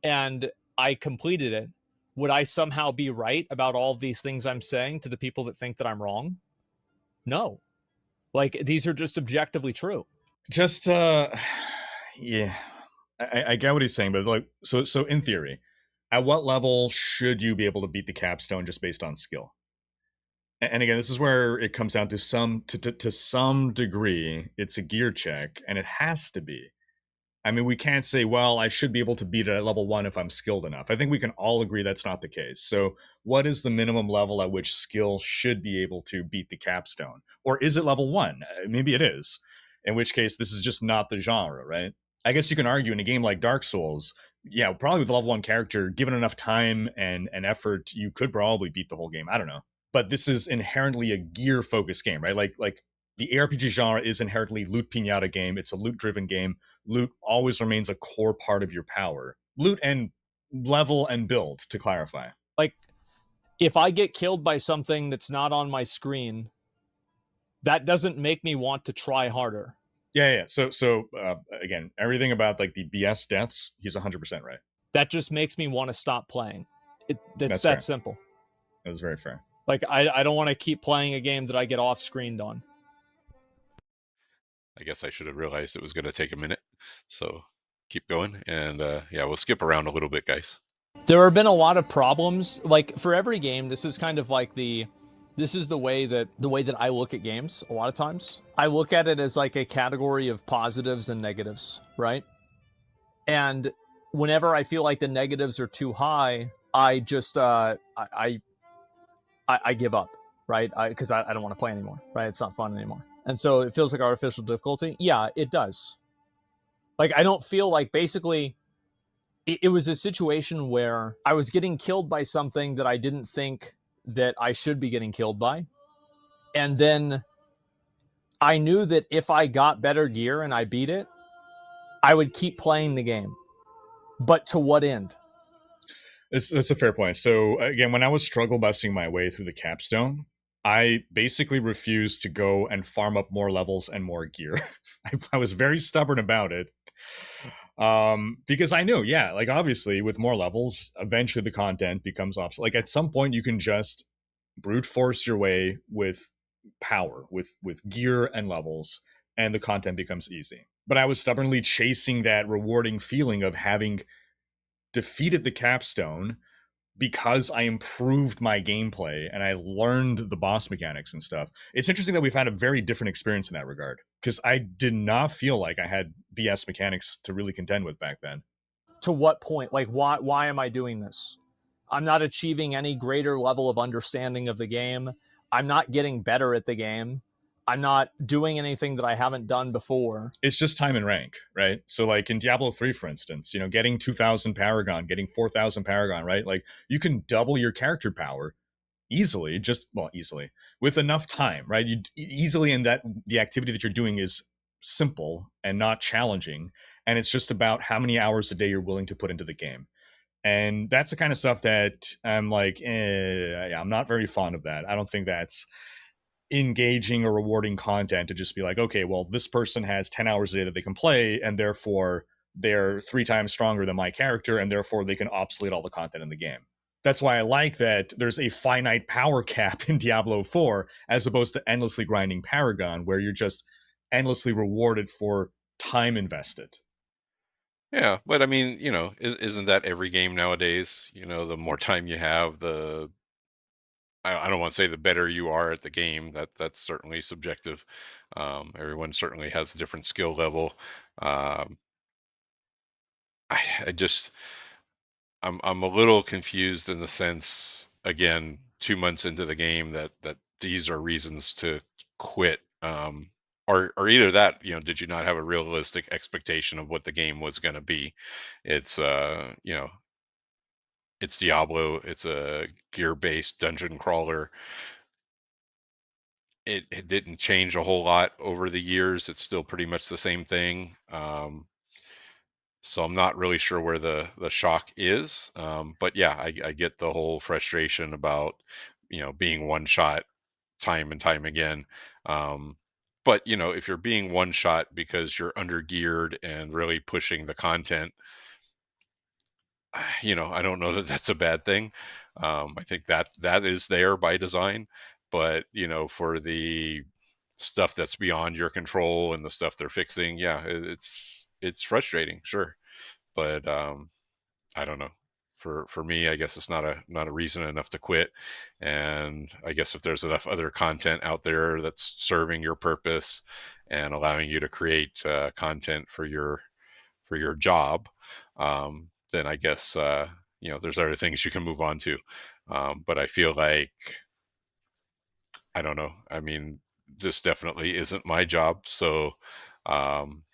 and I completed it, would I somehow be right about all of these things I'm saying to the people that think that I'm wrong? No. Like these are just objectively true. Just yeah, I get what he's saying, but like, so in theory, at what level should you be able to beat the capstone just based on skill? And again, this is where it comes down to some degree, it's a gear check, and it has to be. I mean, we can't say, well, I should be able to beat it at level 1 if I'm skilled enough. I think we can all agree that's not the case. So, what is the minimum level at which skill should be able to beat the capstone? Or is it level 1? Maybe it is. In which case, this is just not the genre, right? I guess you can argue in a game like Dark Souls, yeah, probably with a level 1 character, given enough time and effort, you could probably beat the whole game. I don't know. But this is inherently a gear focused game, right? Like the ARPG genre is inherently loot pinata game. It's a loot driven game. Loot always remains a core part of your power. Loot and level and build, to clarify. Like if I get killed by something that's not on my screen, that doesn't make me want to try harder. Yeah. So again, everything about like the BS deaths, he's 100% right. That just makes me want to stop playing. That's fair. that simple. That was very fair. Like I don't want to keep playing a game that I get off screened on. I guess I should have realized it was going to take a minute. So keep going. And yeah, we'll skip around a little bit, guys. There have been a lot of problems. Like for every game, this is kind of like this is the way that I look at games a lot of times. I look at it as like a category of positives and negatives, right? And whenever I feel like the negatives are too high, I just I give up, right? Because I don't want to play anymore, right? It's not fun anymore. And so it feels like artificial difficulty. Yeah, it does. Like I don't feel like basically it was a situation where I was getting killed by something that I didn't think that I should be getting killed by. And then I knew that if I got better gear and I beat it, I would keep playing the game. But to what end? That's a fair point. So again, when I was struggle busting my way through the capstone, I basically refused to go and farm up more levels and more gear. I was very stubborn about it. Because I knew, yeah, like obviously with more levels, eventually the content becomes obsolete. Like at some point you can just brute force your way with power, with gear and levels, and the content becomes easy. But I was stubbornly chasing that rewarding feeling of having defeated the capstone because I improved my gameplay and I learned the boss mechanics and stuff. It's interesting that we've had a very different experience in that regard, because I did not feel like I had BS mechanics to really contend with back then. To what point? Like why am I doing this? I'm not achieving any greater level of understanding of the game. I'm not getting better at the game. I'm not doing anything that I haven't done before. It's just time and rank, right? So like in Diablo 3, for instance, you know, getting 2,000 Paragon, getting 4,000 Paragon, right? Like you can double your character power easily, easily, with enough time, right? You easily, in that the activity that you're doing is simple and not challenging. And it's just about how many hours a day you're willing to put into the game. And that's the kind of stuff that I'm like, I'm not very fond of that. I don't think that's engaging or rewarding content to just be like, okay, well, this person has 10 hours a day that they can play, and therefore they're 3 times stronger than my character, and therefore they can obsolete all the content in the game. That's why I like that there's a finite power cap in Diablo 4 as opposed to endlessly grinding Paragon, where you're just endlessly rewarded for time invested. Yeah, but I mean, isn't that every game nowadays? The more time you have, I don't want to say the better you are at the game. That's certainly subjective. Everyone certainly has a different skill level. Um, I just I'm a little confused in the sense, again, 2 months into the game, that these are reasons to quit. Or either that, did you not have a realistic expectation of what the game was going to be? It's it's Diablo. It's a gear-based dungeon crawler. It didn't change a whole lot over the years. It's still pretty much the same thing. So I'm not really sure where the shock is. But yeah, I get the whole frustration about being one shot time and time again. Um, but if you're being one shot because you're under geared and really pushing the content, I don't know that that's a bad thing. I think that is there by design, but for the stuff that's beyond your control and the stuff they're fixing, yeah, it's frustrating, sure, but I don't know. For me, I guess it's not a reason enough to quit. And I guess if there's enough other content out there that's serving your purpose and allowing you to create content for your job, then I guess there's other things you can move on to. But I feel like, I don't know. I mean, this definitely isn't my job, so um,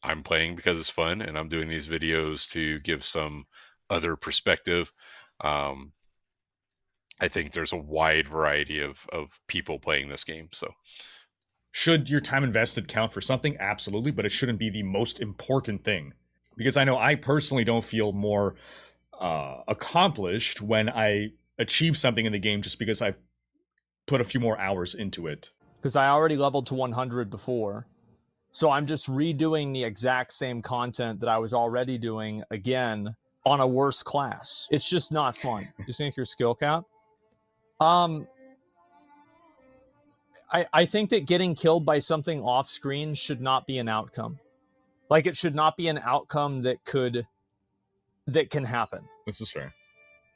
I'm playing because it's fun, and I'm doing these videos to give some other perspective. Um, I think there's a wide variety of people playing this game. So Should your time invested count for something? Absolutely, but it shouldn't be the most important thing. Because I know I personally don't feel more accomplished when I achieve something in the game just because I've put a few more hours into it. Because I already leveled to 100 before. So I'm just redoing the exact same content that I was already doing again on a worse class. It's just not fun. You think your skill cap? I think that getting killed by something off screen should not be an outcome. Like, it should not be an outcome that can happen. This is fair.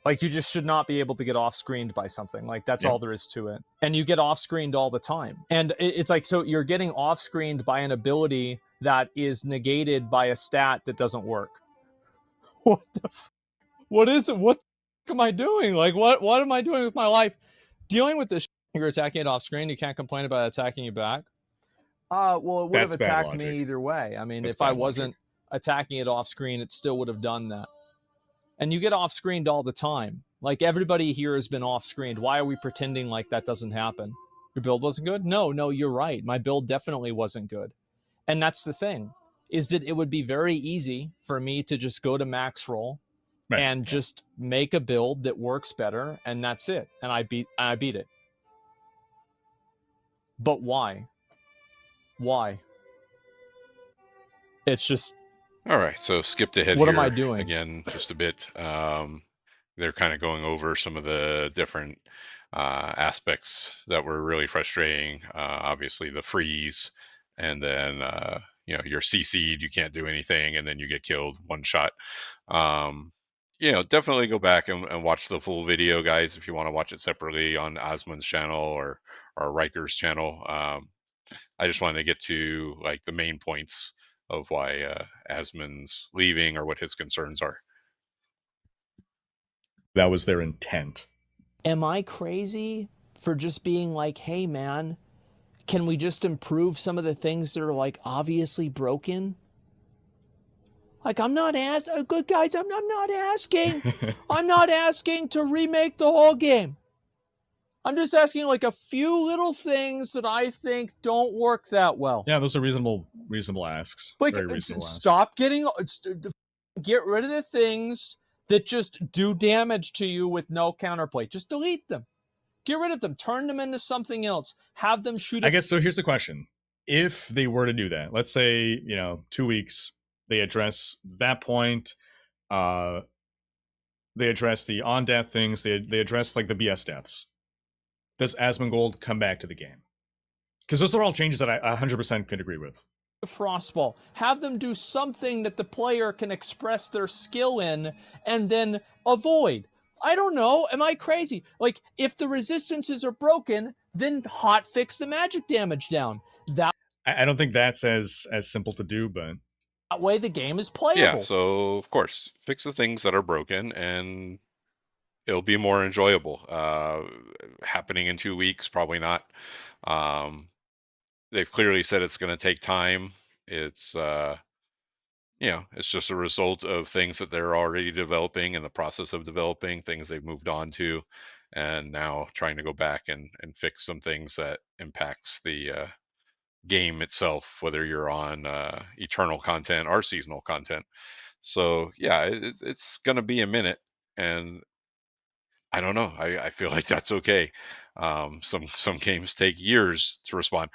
Like, you just should not be able to get off screened by something. Like, that's all there is to it. And you get off screened all the time. And it's like, so you're getting off screened by an ability that is negated by a stat that doesn't work. What the what is it? What the am I doing? Like, what am I doing with my life? Dealing with this you're attacking it off screen, you can't complain about attacking you back. Well, it would have attacked me either way. I mean, if I wasn't attacking it off screen, it still would have done that. And you get off screened all the time. Like, everybody here has been off screened. Why are we pretending like that doesn't happen? Your build wasn't good? No, you're right. My build definitely wasn't good. And that's the thing, is that it would be very easy for me to just go to max roll and just make a build that works better, and that's it. And I beat it. But why? Why? It's just, all right, so skipped ahead what here am I doing? again just a bit. They're kind of going over some of the different aspects that were really frustrating. Obviously, the freeze, and then you're CC'd, you can't do anything, and then you get killed one shot. Definitely go back and watch the full video, guys, if you want to watch it separately on Asmon's channel or Rhyker's channel. I just wanted to get to like the main points of why Asmon's leaving or what his concerns are. That was their intent. Am I crazy for just being like, hey man, can we just improve some of the things that are like obviously broken? Like, I'm not asking, good guys, I'm not asking. I'm not asking to remake the whole game. I'm just asking like a few little things that I think don't work that well. Yeah, those are reasonable asks. Like, very reasonable stop asks. get rid of the things that just do damage to you with no counterplay. Just delete them. Get rid of them. Turn them into something else. Have them shoot. I guess so. Here's the question: if they were to do that, let's say 2 weeks, they address that point. They address the on death things. They address like the BS deaths. Does Asmongold come back to the game? Because those are all changes that I 100% could agree with. Frostball. Have them do something that the player can express their skill in and then avoid. I don't know. Am I crazy? Like, if the resistances are broken, then hot fix the magic damage down. I don't think that's as simple to do, but That way the game is playable. Yeah, so of course, fix the things that are broken and it'll be more enjoyable. Happening in 2 weeks, probably not. They've clearly said it's going to take time. It's it's just a result of things that they're already developing, in the process of developing, things they've moved on to, and now trying to go back and fix some things that impacts the game itself, whether you're on eternal content or seasonal content. So yeah, it's going to be a minute, and I don't know. I feel like that's okay. Some games take years to respond.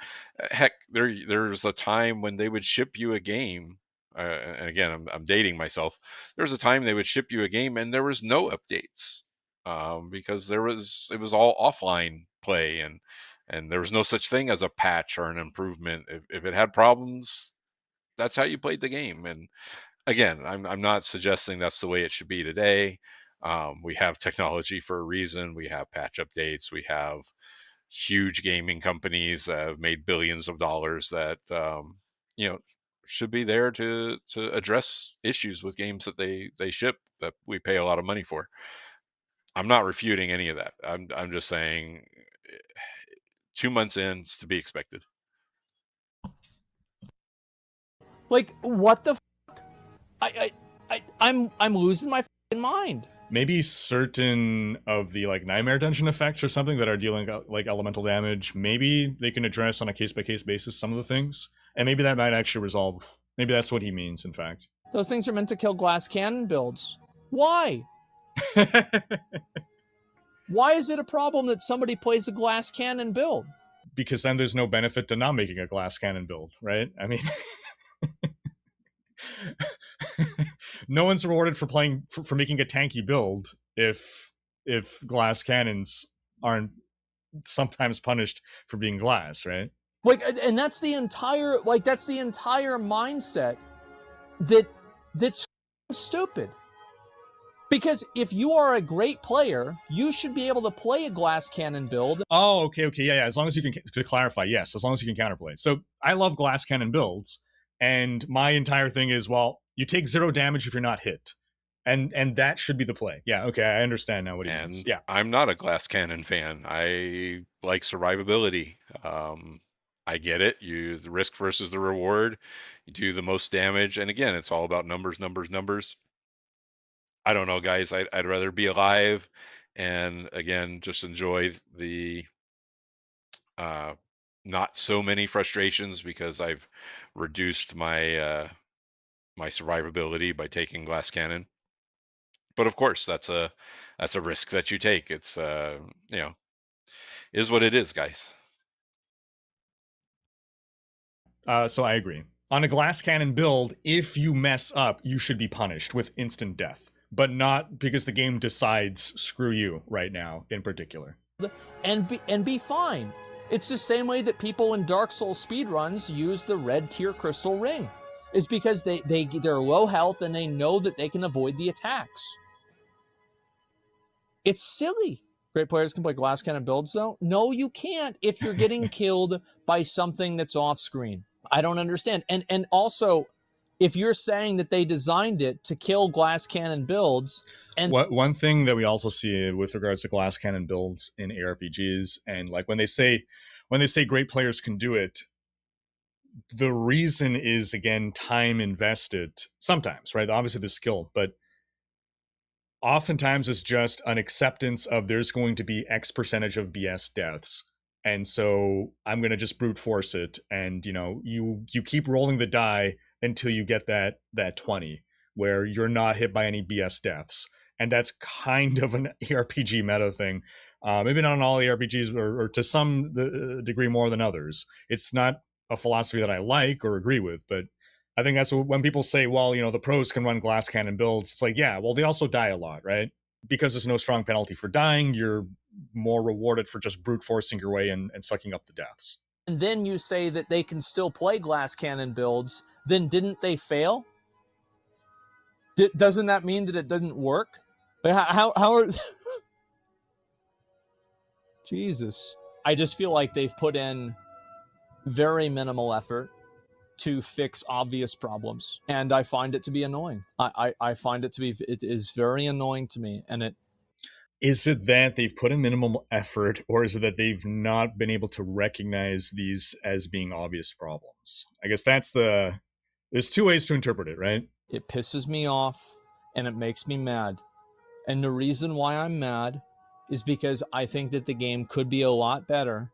Heck, there's a time when they would ship you a game, and again, I'm dating myself. There was a time they would ship you a game and there was no updates, because it was all offline play, and there was no such thing as a patch or an improvement. If it had problems, that's how you played the game. And again, I'm not suggesting that's the way it should be today. We have technology for a reason. We have patch updates. We have huge gaming companies that have made billions of dollars that should be there to address issues with games that they ship that we pay a lot of money for. I'm not refuting any of that. I'm just saying 2 months in, it's to be expected. Like, what the I'm losing my mind. maybe certain of the like Nightmare Dungeon effects or something that are dealing like elemental damage, maybe they can address on a case-by-case basis some of the things, and maybe that might actually resolve. Maybe that's what he means, in fact. Those things are meant to kill glass cannon builds. Why? Why is it a problem that somebody plays a glass cannon build? Because then there's no benefit to not making a glass cannon build, right? I mean, no one's rewarded for playing for making a tanky build if glass cannons aren't sometimes punished for being glass, right? Like, and that's the entire mindset that's stupid. Because if you are a great player, you should be able to play a glass cannon build. Oh, okay. Yeah. As long as you can, to clarify, yes, as long as you can counterplay. So I love glass cannon builds, and my entire thing is, well, you take 0 damage if you're not hit, and that should be the play. Yeah, okay, I understand now what he means. Yeah, I'm not a glass cannon fan. I like survivability. I get it. You the risk versus the reward. You do the most damage, and again, it's all about numbers, numbers, numbers. I don't know, guys. I'd rather be alive, and again, just enjoy the uh, not so many frustrations, because I've reduced my survivability by taking glass cannon. But of course, that's a risk that you take. It's is what it is, guys. so I agree. On a glass cannon build, if you mess up, you should be punished with instant death, but not because the game decides screw you right now in particular. And be fine. It's the same way that people in Dark Souls speedruns use the red tier crystal ring. Is because they're low health and they know that they can avoid the attacks. It's silly. Great players can play glass cannon builds, though? No, you can't if you're getting killed by something that's off screen. I don't understand. And also, if you're saying that they designed it to kill glass cannon builds, and one thing that we also see with regards to glass cannon builds in ARPGs, and like when they say great players can do it, the reason is again time invested sometimes, right? Obviously the skill, but oftentimes it's just an acceptance of there's going to be X percentage of BS deaths. And so I'm going to just brute force it. And, you keep rolling the die until you get that 20 where you're not hit by any BS deaths. and that's kind of an ARPG meta thing. Maybe not on all ARPGs, or to some degree more than others. It's not a philosophy that I like or agree with, but I think that's when people say, well, the pros can run glass cannon builds. It's like, yeah, well, they also die a lot, right? Because there's no strong penalty for dying, you're more rewarded for just brute forcing your way and sucking up the deaths. And then you say that they can still play glass cannon builds, then didn't they fail? Doesn't that mean that it doesn't work? How are Jesus? I just feel like they've put in very minimal effort to fix obvious problems, and I find it to be annoying. I find it is very annoying to me, and it. Is it that they've put in minimal effort, or is it that they've not been able to recognize these as being obvious problems? I guess there's two ways to interpret it, right? It pisses me off and it makes me mad. And the reason why I'm mad is because I think that the game could be a lot better,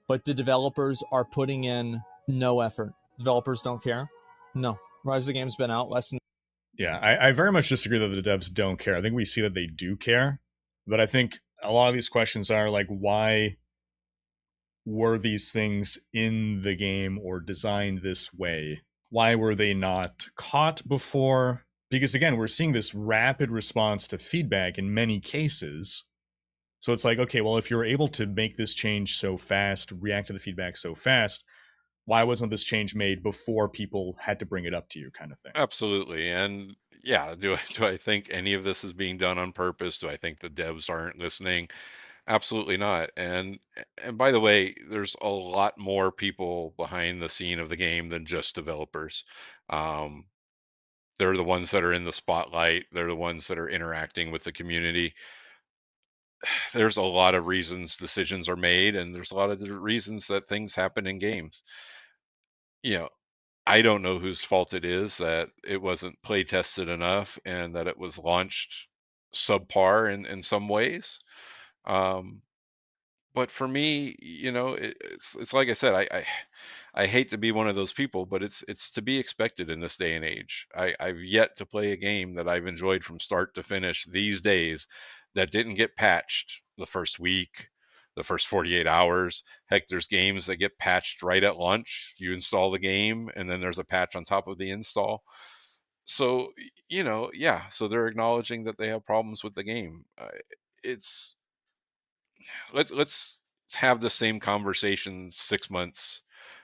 but the developers are putting in no effort. Developers don't care. No. Rise of the Game's been out less than. Yeah, I very much disagree that the devs don't care. I think we see that they do care, but I think a lot of these questions are like, why were these things in the game or designed this way? Why were they not caught before? Because again, we're seeing this rapid response to feedback in many cases. So it's like, okay, well, if you're able to make this change so fast, react to the feedback so fast, why wasn't this change made before people had to bring it up to you, kind of thing? Absolutely. And yeah, do I think any of this is being done on purpose? Do I think the devs aren't listening? Absolutely not. And by the way, there's a lot more people behind the scene of the game than just developers. Um, they're the ones that are in the spotlight. They're the ones that are interacting with the community. There's a lot of reasons decisions are made, and there's a lot of reasons that things happen in games. You know, I don't know whose fault it is that it wasn't play tested enough and that it was launched subpar in some ways. Um, but for me, it's like I said, I hate to be one of those people, but it's to be expected in this day and age. I've yet to play a game that I've enjoyed from start to finish these days that didn't get patched the first week, the first 48 hours. Heck, there's games that get patched right at launch. You install the game and then there's a patch on top of the install. So, yeah, so they're acknowledging that they have problems with the game. It's let's have the same conversation 6 months,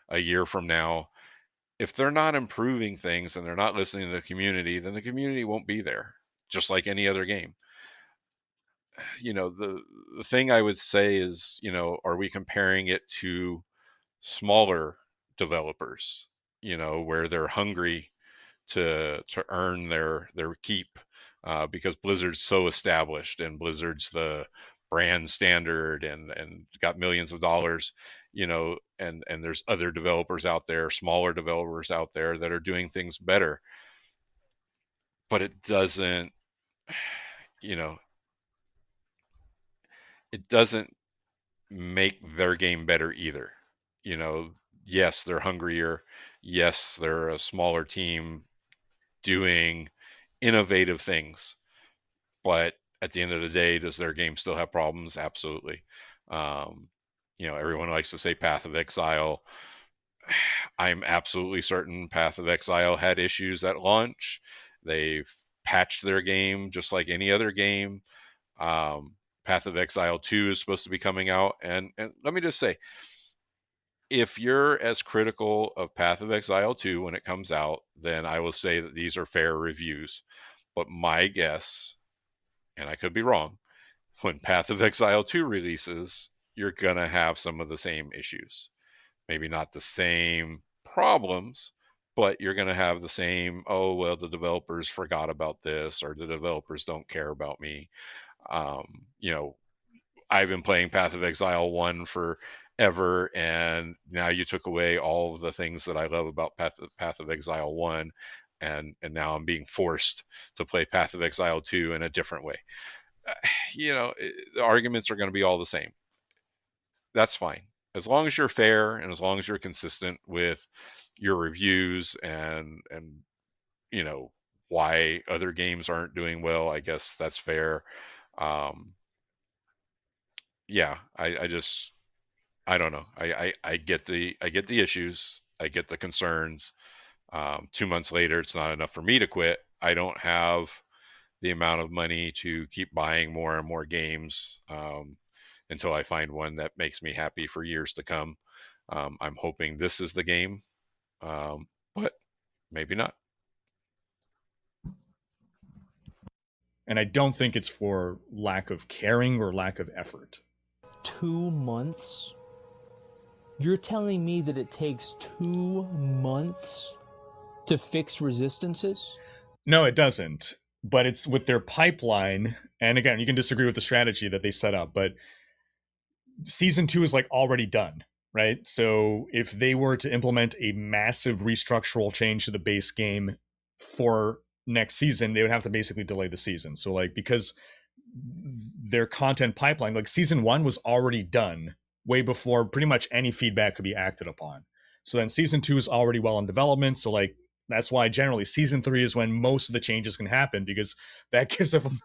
a year from now. If they're not improving things and they're not listening to the community, then the community won't be there, just like any other game. The thing I would say is, are we comparing it to smaller developers, where they're hungry to earn their keep, because Blizzard's so established and Blizzard's the brand standard and got millions of dollars, and there's other developers out there, smaller developers out there that are doing things better, but you know it doesn't make their game better either. you know yes, they're hungrier. Yes, they're a smaller team doing innovative things. But at the end of the day, does their game still have problems? Absolutely. Um, Everyone likes to say Path of Exile. I'm absolutely certain Path of Exile had issues at launch. They've patched their game just like any other game. Path of Exile 2 is supposed to be coming out. And let me just say, if you're as critical of Path of Exile 2 when it comes out, then I will say that these are fair reviews. But my guess, and I could be wrong, when Path of Exile 2 releases, you're going to have some of the same issues. Maybe not the same problems, but you're going to have the same, oh, well, the developers forgot about this, or the developers don't care about me. Um, you know, I've been playing Path of Exile 1 forever, and now you took away all of the things that I love about Path of Exile 1, and now I'm being forced to play Path of Exile 2 in a different way. The arguments are going to be all the same. That's fine. As long as you're fair and as long as you're consistent with your reviews and why other games aren't doing well. I guess that's fair. Um, yeah, I just I don't know. I get the issues. I get the concerns. 2 months later, it's not enough for me to quit. I don't have the amount of money to keep buying more and more games until I find one that makes me happy for years to come. I'm hoping this is the game, but maybe not. And I don't think it's for lack of caring or lack of effort. 2 months? You're telling me that it takes 2 months to fix resistances? No, it doesn't. But it's with their pipeline. And again, you can disagree with the strategy that they set up, but season 2 is like already done, right? So if they were to implement a massive restructural change to the base game for next season, they would have to basically delay the season. So like, because their content pipeline, like season 1 was already done way before pretty much any feedback could be acted upon. So then season 2 is already well in development. So like, that's why generally season 3 is when most of the changes can happen, because that gives them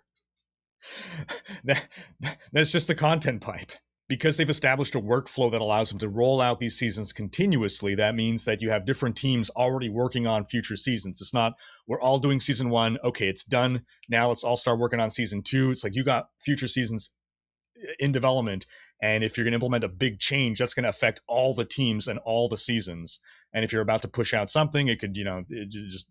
that, that's just the content pipe. Because they've established a workflow that allows them to roll out these seasons continuously, that means that you have different teams already working on future seasons. It's not, we're all doing season 1, okay, it's done, now let's all start working on season 2. It's like you got future seasons in development, and if you're going to implement a big change, that's going to affect all the teams and all the seasons. And if you're about to push out something, it could, it just,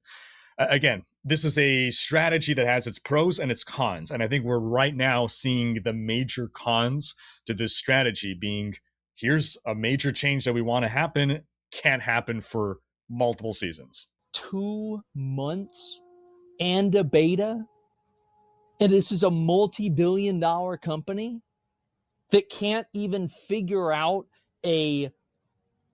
again, this is a strategy that has its pros and its cons. And I think we're right now seeing the major cons to this strategy being, here's a major change that we want to happen, can't happen for multiple seasons. 2 months and a beta? And this is a multi-billion-dollar company that can't even figure out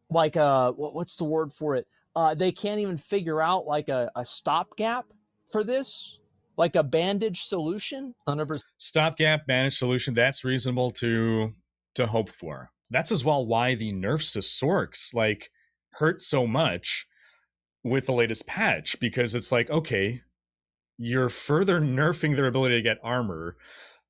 what's the word for it? They can't even figure out like a stopgap for this, like a bandage solution. 100%. Stopgap managed solution, that's reasonable to hope for. That's as well why the nerfs to Sorks like hurt so much with the latest patch, because it's like, okay, you're further nerfing their ability to get armor,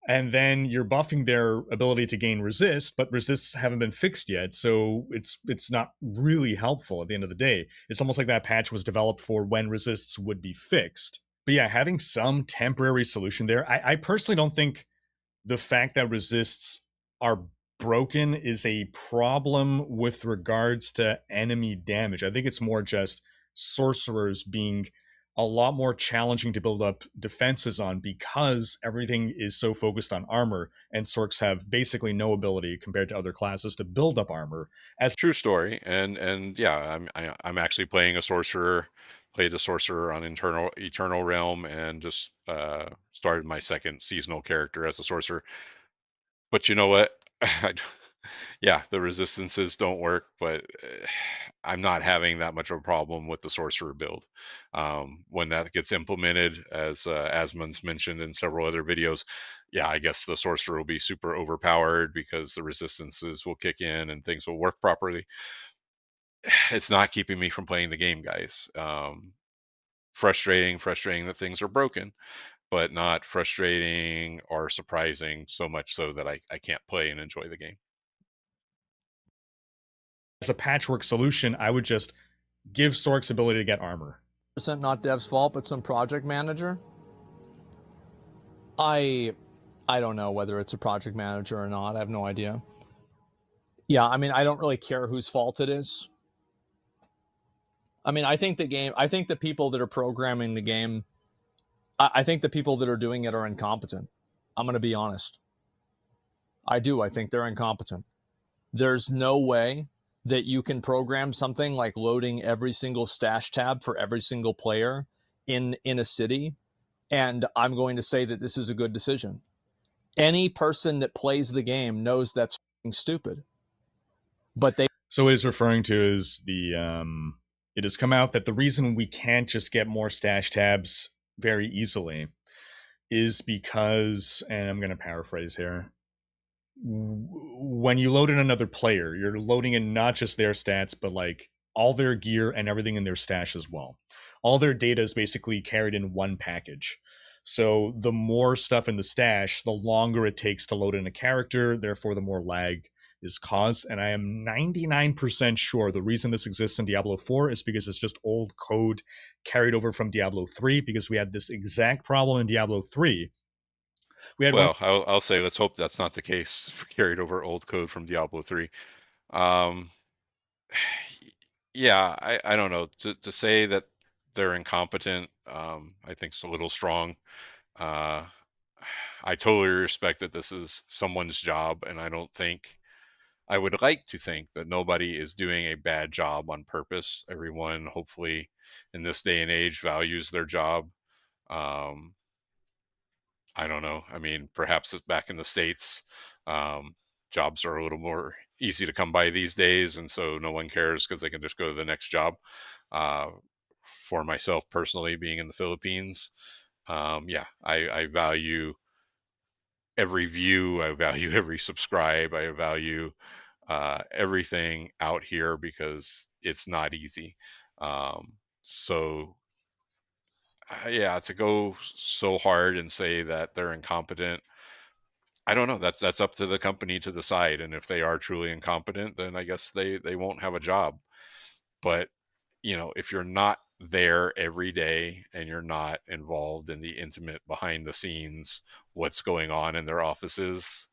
and then you're buffing their ability to gain resist, but resists haven't been fixed yet, so it's not really helpful at the end of the day. It's almost like that patch was developed for when resists would be fixed. But yeah, having some temporary solution there, I personally don't think the fact that resists are broken is a problem with regards to enemy damage. I think it's more just sorcerers being a lot more challenging to build up defenses on, because everything is so focused on armor, and Sorks have basically no ability compared to other classes to build up armor. As True story. And yeah, I'm actually playing a sorcerer. Played a sorcerer on Eternal Realm, and just started my second seasonal character as a sorcerer. But you know what? Yeah, the resistances don't work, but I'm not having that much of a problem with the sorcerer build. When that gets implemented, as Asmon's mentioned in several other videos, yeah, I guess the sorcerer will be super overpowered because the resistances will kick in and things will work properly. It's not keeping me from playing the game, guys. Frustrating that things are broken, but not frustrating or surprising so much so that I can't play and enjoy the game. a patchwork solution, I would just give Sork's ability to get armor. Not dev's fault, but some project manager. I don't know whether it's a project manager or not. I have no idea. Yeah, I mean, I don't really care whose fault it is. I mean, I think the people that are programming the game, I think the people that are doing it are incompetent. I'm going to be honest. I do. I think they're incompetent. There's no way that you can program something like loading every single stash tab for every single player in a city, and I'm going to say that this is a good decision. Any person that plays the game knows that's stupid. But they So what he's referring to is it has come out that the reason we can't just get more stash tabs very easily is because, and I'm going to paraphrase here, when you load in another player, you're loading in not just their stats, but like all their gear and everything in their stash as well. All their data is basically carried in one package. So the more stuff in the stash, the longer it takes to load in a character, therefore the more lag is caused. And I am 99% sure the reason this exists in Diablo 4 is because it's just old code carried over from Diablo 3, because we had this exact problem in Diablo 3. We had Well, I'll say let's hope that's not the case for carried over old code from Diablo 3. Yeah, I don't know. To say that they're incompetent, I think it's a little strong. I totally respect that this is someone's job, and I would like to think that nobody is doing a bad job on purpose. Everyone, hopefully, in this day and age, values their job. Um, I don't know. I mean, perhaps it's back in the States, jobs are a little more easy to come by these days, and so no one cares because they can just go to the next job. Uh, for myself personally, being in the Philippines, yeah, I value every view, I value every subscribe, I value everything out here because it's not easy. So yeah, to go so hard and say that they're incompetent, I don't know. That's up to the company to decide. And if they are truly incompetent, then I guess they won't have a job. But if you're not there every day and you're not involved in the intimate behind the scenes, what's going on in their offices,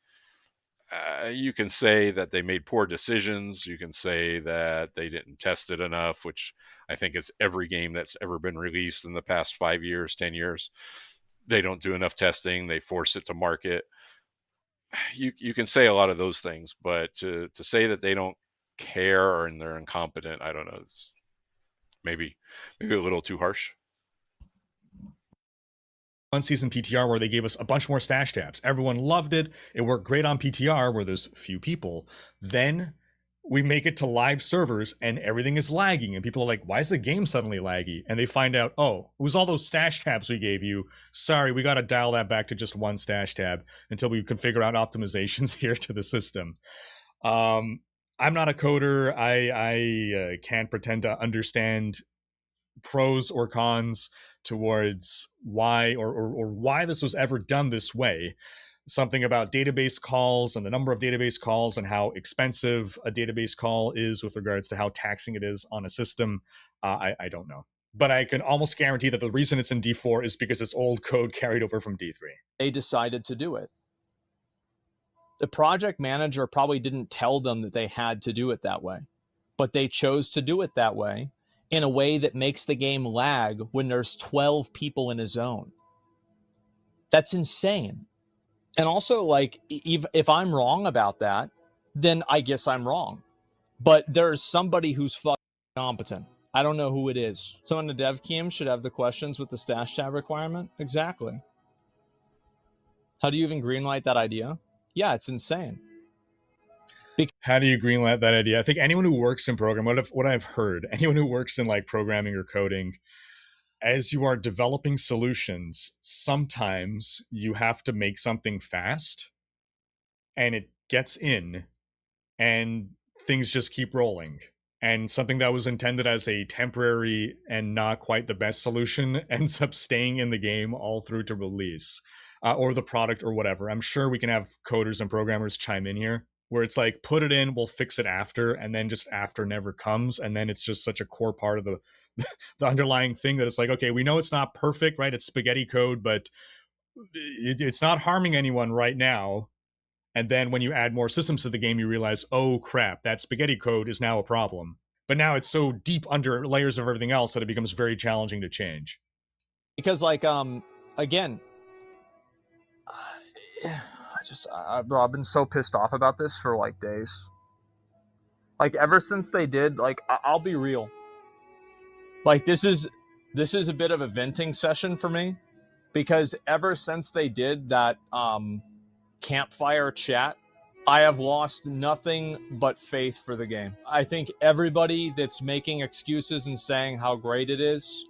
you can say that they made poor decisions. You can say that they didn't test it enough, which I think is every game that's ever been released in the past 5 years, 10 years. They don't do enough testing. They force it to market. You can say a lot of those things, but to say that they don't care and they're incompetent, I don't know. It's maybe a little too harsh. one season PTR where they gave us a bunch more stash tabs. Everyone loved it. It worked great on PTR where there's few people. Then we make it to live servers and everything is lagging. And people are like, why is the game suddenly laggy? And they find out, oh, it was all those stash tabs we gave you. Sorry, we got to dial that back to just one stash tab until we can figure out optimizations here to the system. I'm not a coder. I can't pretend to understand pros or cons towards why or why this was ever done this way. Something about database calls and the number of database calls and how expensive a database call is with regards to how taxing it is on a system. I don't know. But I can almost guarantee that the reason it's in D4 is because it's old code carried over from D3. They decided to do it. The project manager probably didn't tell them that they had to do it that way, but they chose to do it that way in a way that makes the game lag when there's 12 people in a zone. That's insane. And also, like, if I'm wrong about that, then I guess I'm wrong. But there's somebody who's fucking competent. I don't know who it is. Someone in the dev team should have the questions with the stash tab requirement. Exactly. How do you even greenlight that idea? Yeah, it's insane. How do you greenlight that idea? I think anyone who works in programming, what I've heard, anyone who works in like programming or coding, as you are developing solutions, sometimes you have to make something fast and it gets in and things just keep rolling. And something that was intended as a temporary and not quite the best solution ends up staying in the game all through to release, or the product or whatever. I'm sure we can have coders and programmers chime in here where it's like, put it in, we'll fix it after, and then just after never comes. And then it's just such a core part of the underlying thing that it's like, okay, we know it's not perfect, right? It's spaghetti code, but it's not harming anyone right now. And then when you add more systems to the game, you realize, oh crap, that spaghetti code is now a problem. But now it's so deep under layers of everything else that it becomes very challenging to change. Because, like, again, bro, I've been so pissed off about this for like days. Like, ever since they did, like, I'll be real. Like, this is a bit of a venting session for me, because ever since they did that campfire chat, I have lost nothing but faith for the game. I think everybody that's making excuses and saying how great it is,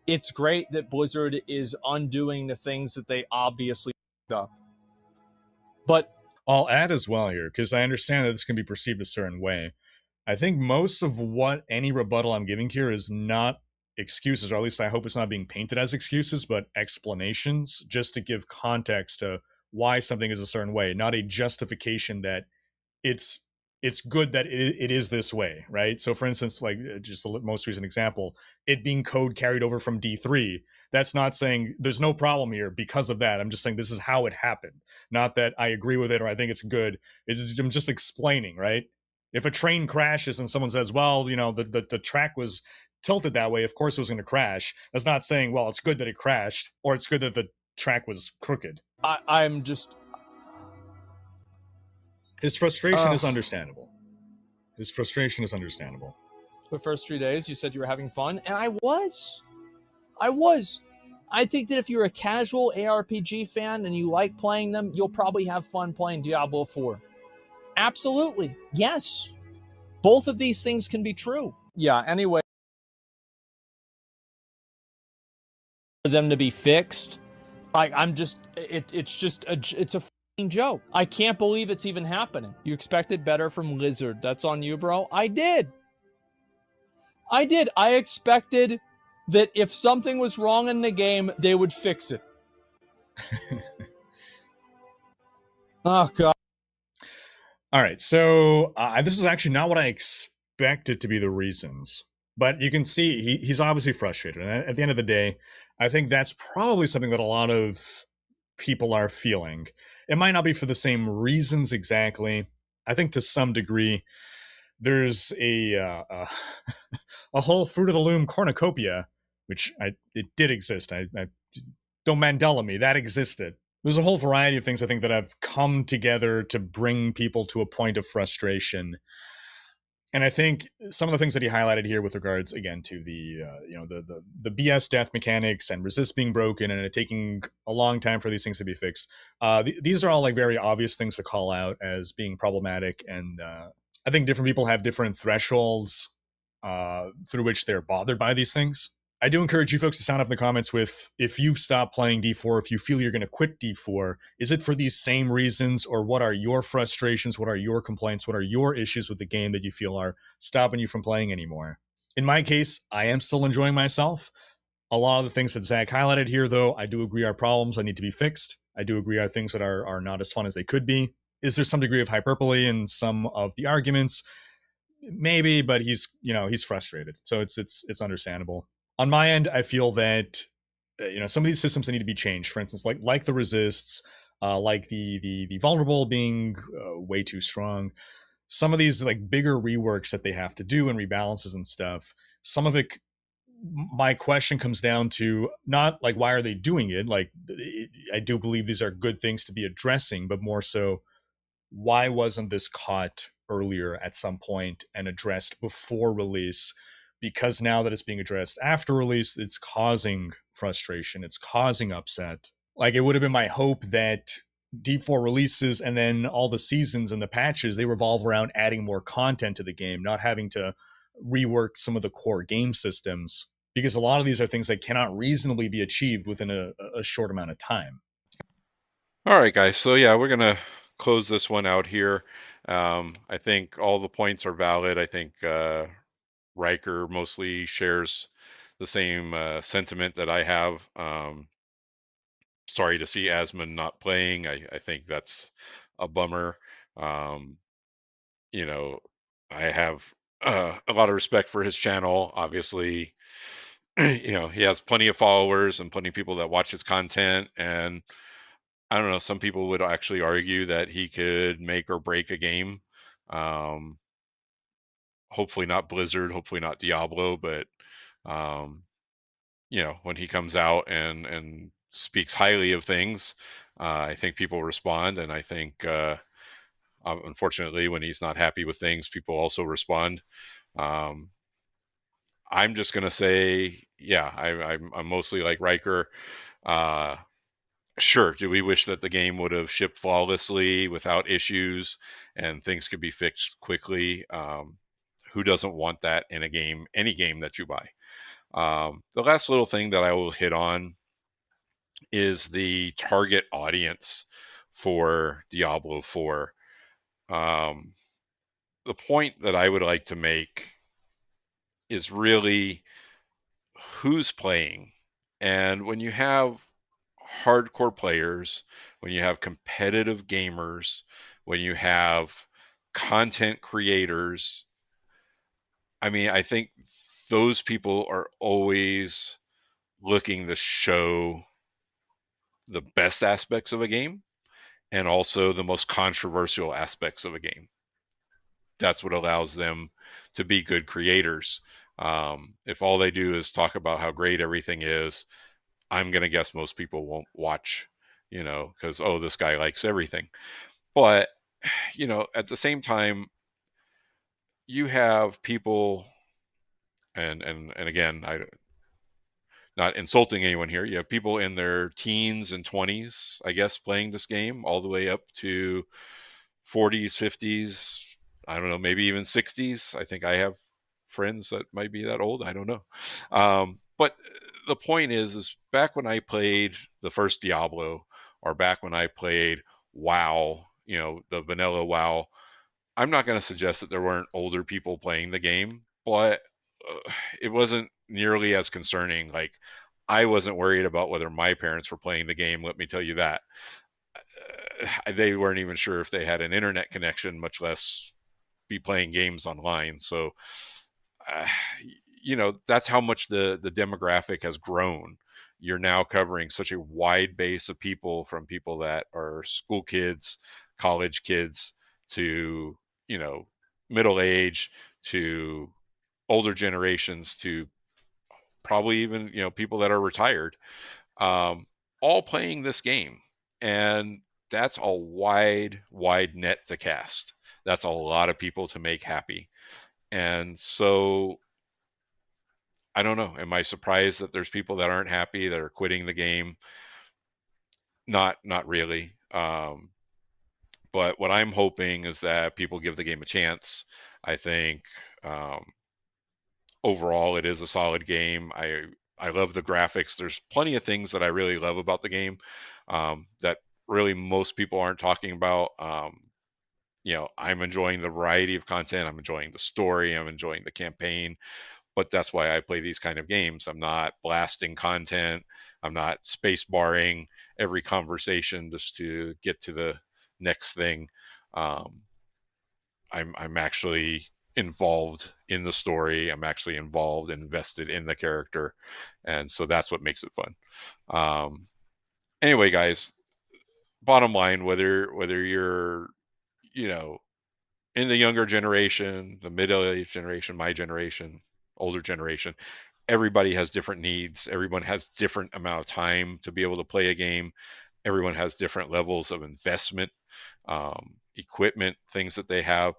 it's great that Blizzard is undoing the things that they obviously fucked up. But I'll add as well here, because I understand that this can be perceived a certain way. I think most of what any rebuttal I'm giving here is not excuses, or at least I hope it's not being painted as excuses, but explanations, just to give context to why something is a certain way, not a justification that it's it's good that it is this way, right? So, for instance, like just the most recent example, it being code carried over from D3. That's not saying there's no problem here because of that. I'm just saying this is how it happened. Not that I agree with it or I think it's good. I'm just explaining, right? If a train crashes and someone says, "Well, the track was tilted that way, of course it was going to crash," that's not saying, "Well, it's good that it crashed," or "It's good that the track was crooked." I'm just. His frustration is understandable. His frustration is understandable. The first 3 days, you said you were having fun, and I was. I was. I think that if you're a casual ARPG fan and you like playing them, you'll probably have fun playing Diablo 4. Absolutely. Yes. Both of these things can be true. Yeah, anyway. For them to be fixed, it's a joke. I can't believe it's even happening. You expected better from Blizzard. That's on you, bro. I did. I expected that if something was wrong in the game, they would fix it. Oh, God. All right, so this is actually not what I expected to be the reasons, but you can see he's obviously frustrated. And at the end of the day, I think that's probably something that a lot of people are feeling. It might not be for the same reasons exactly. I think to some degree, there's a whole fruit of the loom cornucopia, which it did exist. I don't Mandela me, that existed. There's a whole variety of things I think that have come together to bring people to a point of frustration. And I think some of the things that he highlighted here with regards again to the BS death mechanics and resist being broken and it taking a long time for these things to be fixed. These are all like very obvious things to call out as being problematic, and I think different people have different thresholds through which they're bothered by these things. I do encourage you folks to sound off in the comments with if you've stopped playing D4, if you feel you're going to quit D4, is it for these same reasons, or what are your frustrations? What are your complaints? What are your issues with the game that you feel are stopping you from playing anymore? In my case, I am still enjoying myself. A lot of the things that Zach highlighted here, though, I do agree are problems that need to be fixed. I do agree are things that are not as fun as they could be. Is there some degree of hyperbole in some of the arguments? Maybe, but he's frustrated, so it's understandable. On my end, I feel that some of these systems that need to be changed. For instance, like the resists, like the vulnerable being way too strong. Some of these like bigger reworks that they have to do and rebalances and stuff. Some of it, my question comes down to not like why are they doing it. Like I do believe these are good things to be addressing, but more so why wasn't this caught earlier at some point and addressed before release? Because now that it's being addressed after release, it's causing frustration, it's causing upset. Like it would have been my hope that D4 releases and then all the seasons and the patches, they revolve around adding more content to the game, not having to rework some of the core game systems, because a lot of these are things that cannot reasonably be achieved within a short amount of time. All right, guys. So yeah, we're gonna close this one out here. I think all the points are valid. I think Rhykker mostly shares the same sentiment that I have. Sorry to see Asmon not playing. I think that's a bummer. Um, you know, I have a lot of respect for his channel. Obviously, he has plenty of followers and plenty of people that watch his content. And I don't know, some people would actually argue that he could make or break a game. Um, Hopefully not Blizzard, hopefully not Diablo, but um, when he comes out and speaks highly of things, I think people respond, and I think unfortunately, when he's not happy with things, people also respond. Um, I'm just gonna say, yeah, I'm mostly like Rhykker. Uh, sure, do we wish that the game would have shipped flawlessly without issues and things could be fixed quickly? Who doesn't want that in a game, any game that you buy? The last little thing that I will hit on is the target audience for Diablo 4. the point that I would like to make is really who's playing. And when you have hardcore players, when you have competitive gamers, when you have content creators, I mean, I think those people are always looking to show the best aspects of a game and also the most controversial aspects of a game. That's what allows them to be good creators. If all they do is talk about how great everything is, I'm going to guess most people won't watch, because, oh, this guy likes everything. But, at the same time, you have people, and again, not insulting anyone here. You have people in their teens and 20s, I guess, playing this game all the way up to 40s, 50s, I don't know, maybe even 60s. I think I have friends that might be that old. I don't know. But the point is back when I played the first Diablo, or back when I played WoW, the vanilla WoW, I'm not going to suggest that there weren't older people playing the game, but it wasn't nearly as concerning. Like, I wasn't worried about whether my parents were playing the game. Let me tell you that. They weren't even sure if they had an internet connection, much less be playing games online. So, uh, that's how much the demographic has grown. You're now covering such a wide base of people, from people that are school kids, college kids, to middle age, to older generations, to probably even people that are retired, um, all playing this game. And that's a wide net to cast. That's a lot of people to make happy. And so I don't know, am I surprised that there's people that aren't happy, that are quitting the game? Not really. But what I'm hoping is that people give the game a chance. I think, overall it is a solid game. I love the graphics. There's plenty of things that I really love about the game, that really most people aren't talking about. I'm enjoying the variety of content. I'm enjoying the story. I'm enjoying the campaign. But that's why I play these kind of games. I'm not blasting content. I'm not space barring every conversation just to get to the next thing. Um, I'm actually involved in the story. I'm actually involved, invested in the character, and so that's what makes it fun. Anyway, guys, bottom line, whether you're you know in the younger generation, the middle-aged generation, my generation, older generation, everybody has different needs. Everyone has different amount of time to be able to play a game. Everyone has different levels of investment, equipment, things that they have.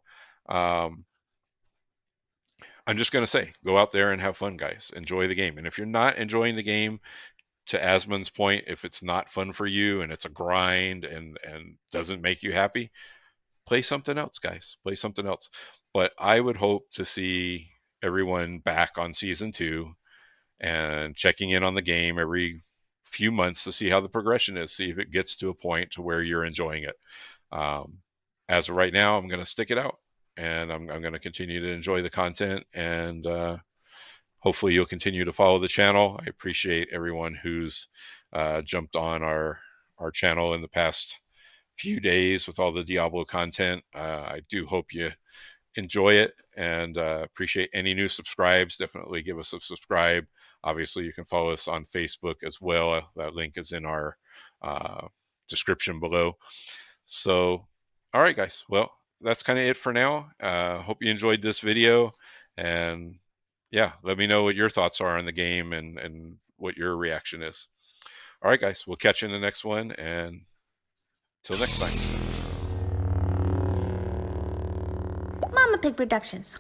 Um, I'm just going to say, go out there and have fun, guys. Enjoy the game. And if you're not enjoying the game, to Asmon's point, if it's not fun for you and it's a grind and doesn't make you happy, play something else, guys. Play something else. But I would hope to see everyone back on season 2 and checking in on the game every few months to see how the progression is, see if it gets to a point to where you're enjoying it. Um, as of right now, I'm going to stick it out, and I'm going to continue to enjoy the content, and hopefully you'll continue to follow the channel. I appreciate everyone who's jumped on our channel in the past few days with all the Diablo content. I do hope you enjoy it, and appreciate any new subscribes. Definitely give us a subscribe. Obviously, you can follow us on Facebook as well. That link is in our description below. So, all right, guys. Well, that's kind of it for now. Hope you enjoyed this video, and yeah, let me know what your thoughts are on the game and what your reaction is. All right, guys. We'll catch you in the next one, and till next time. Mama Pig Productions.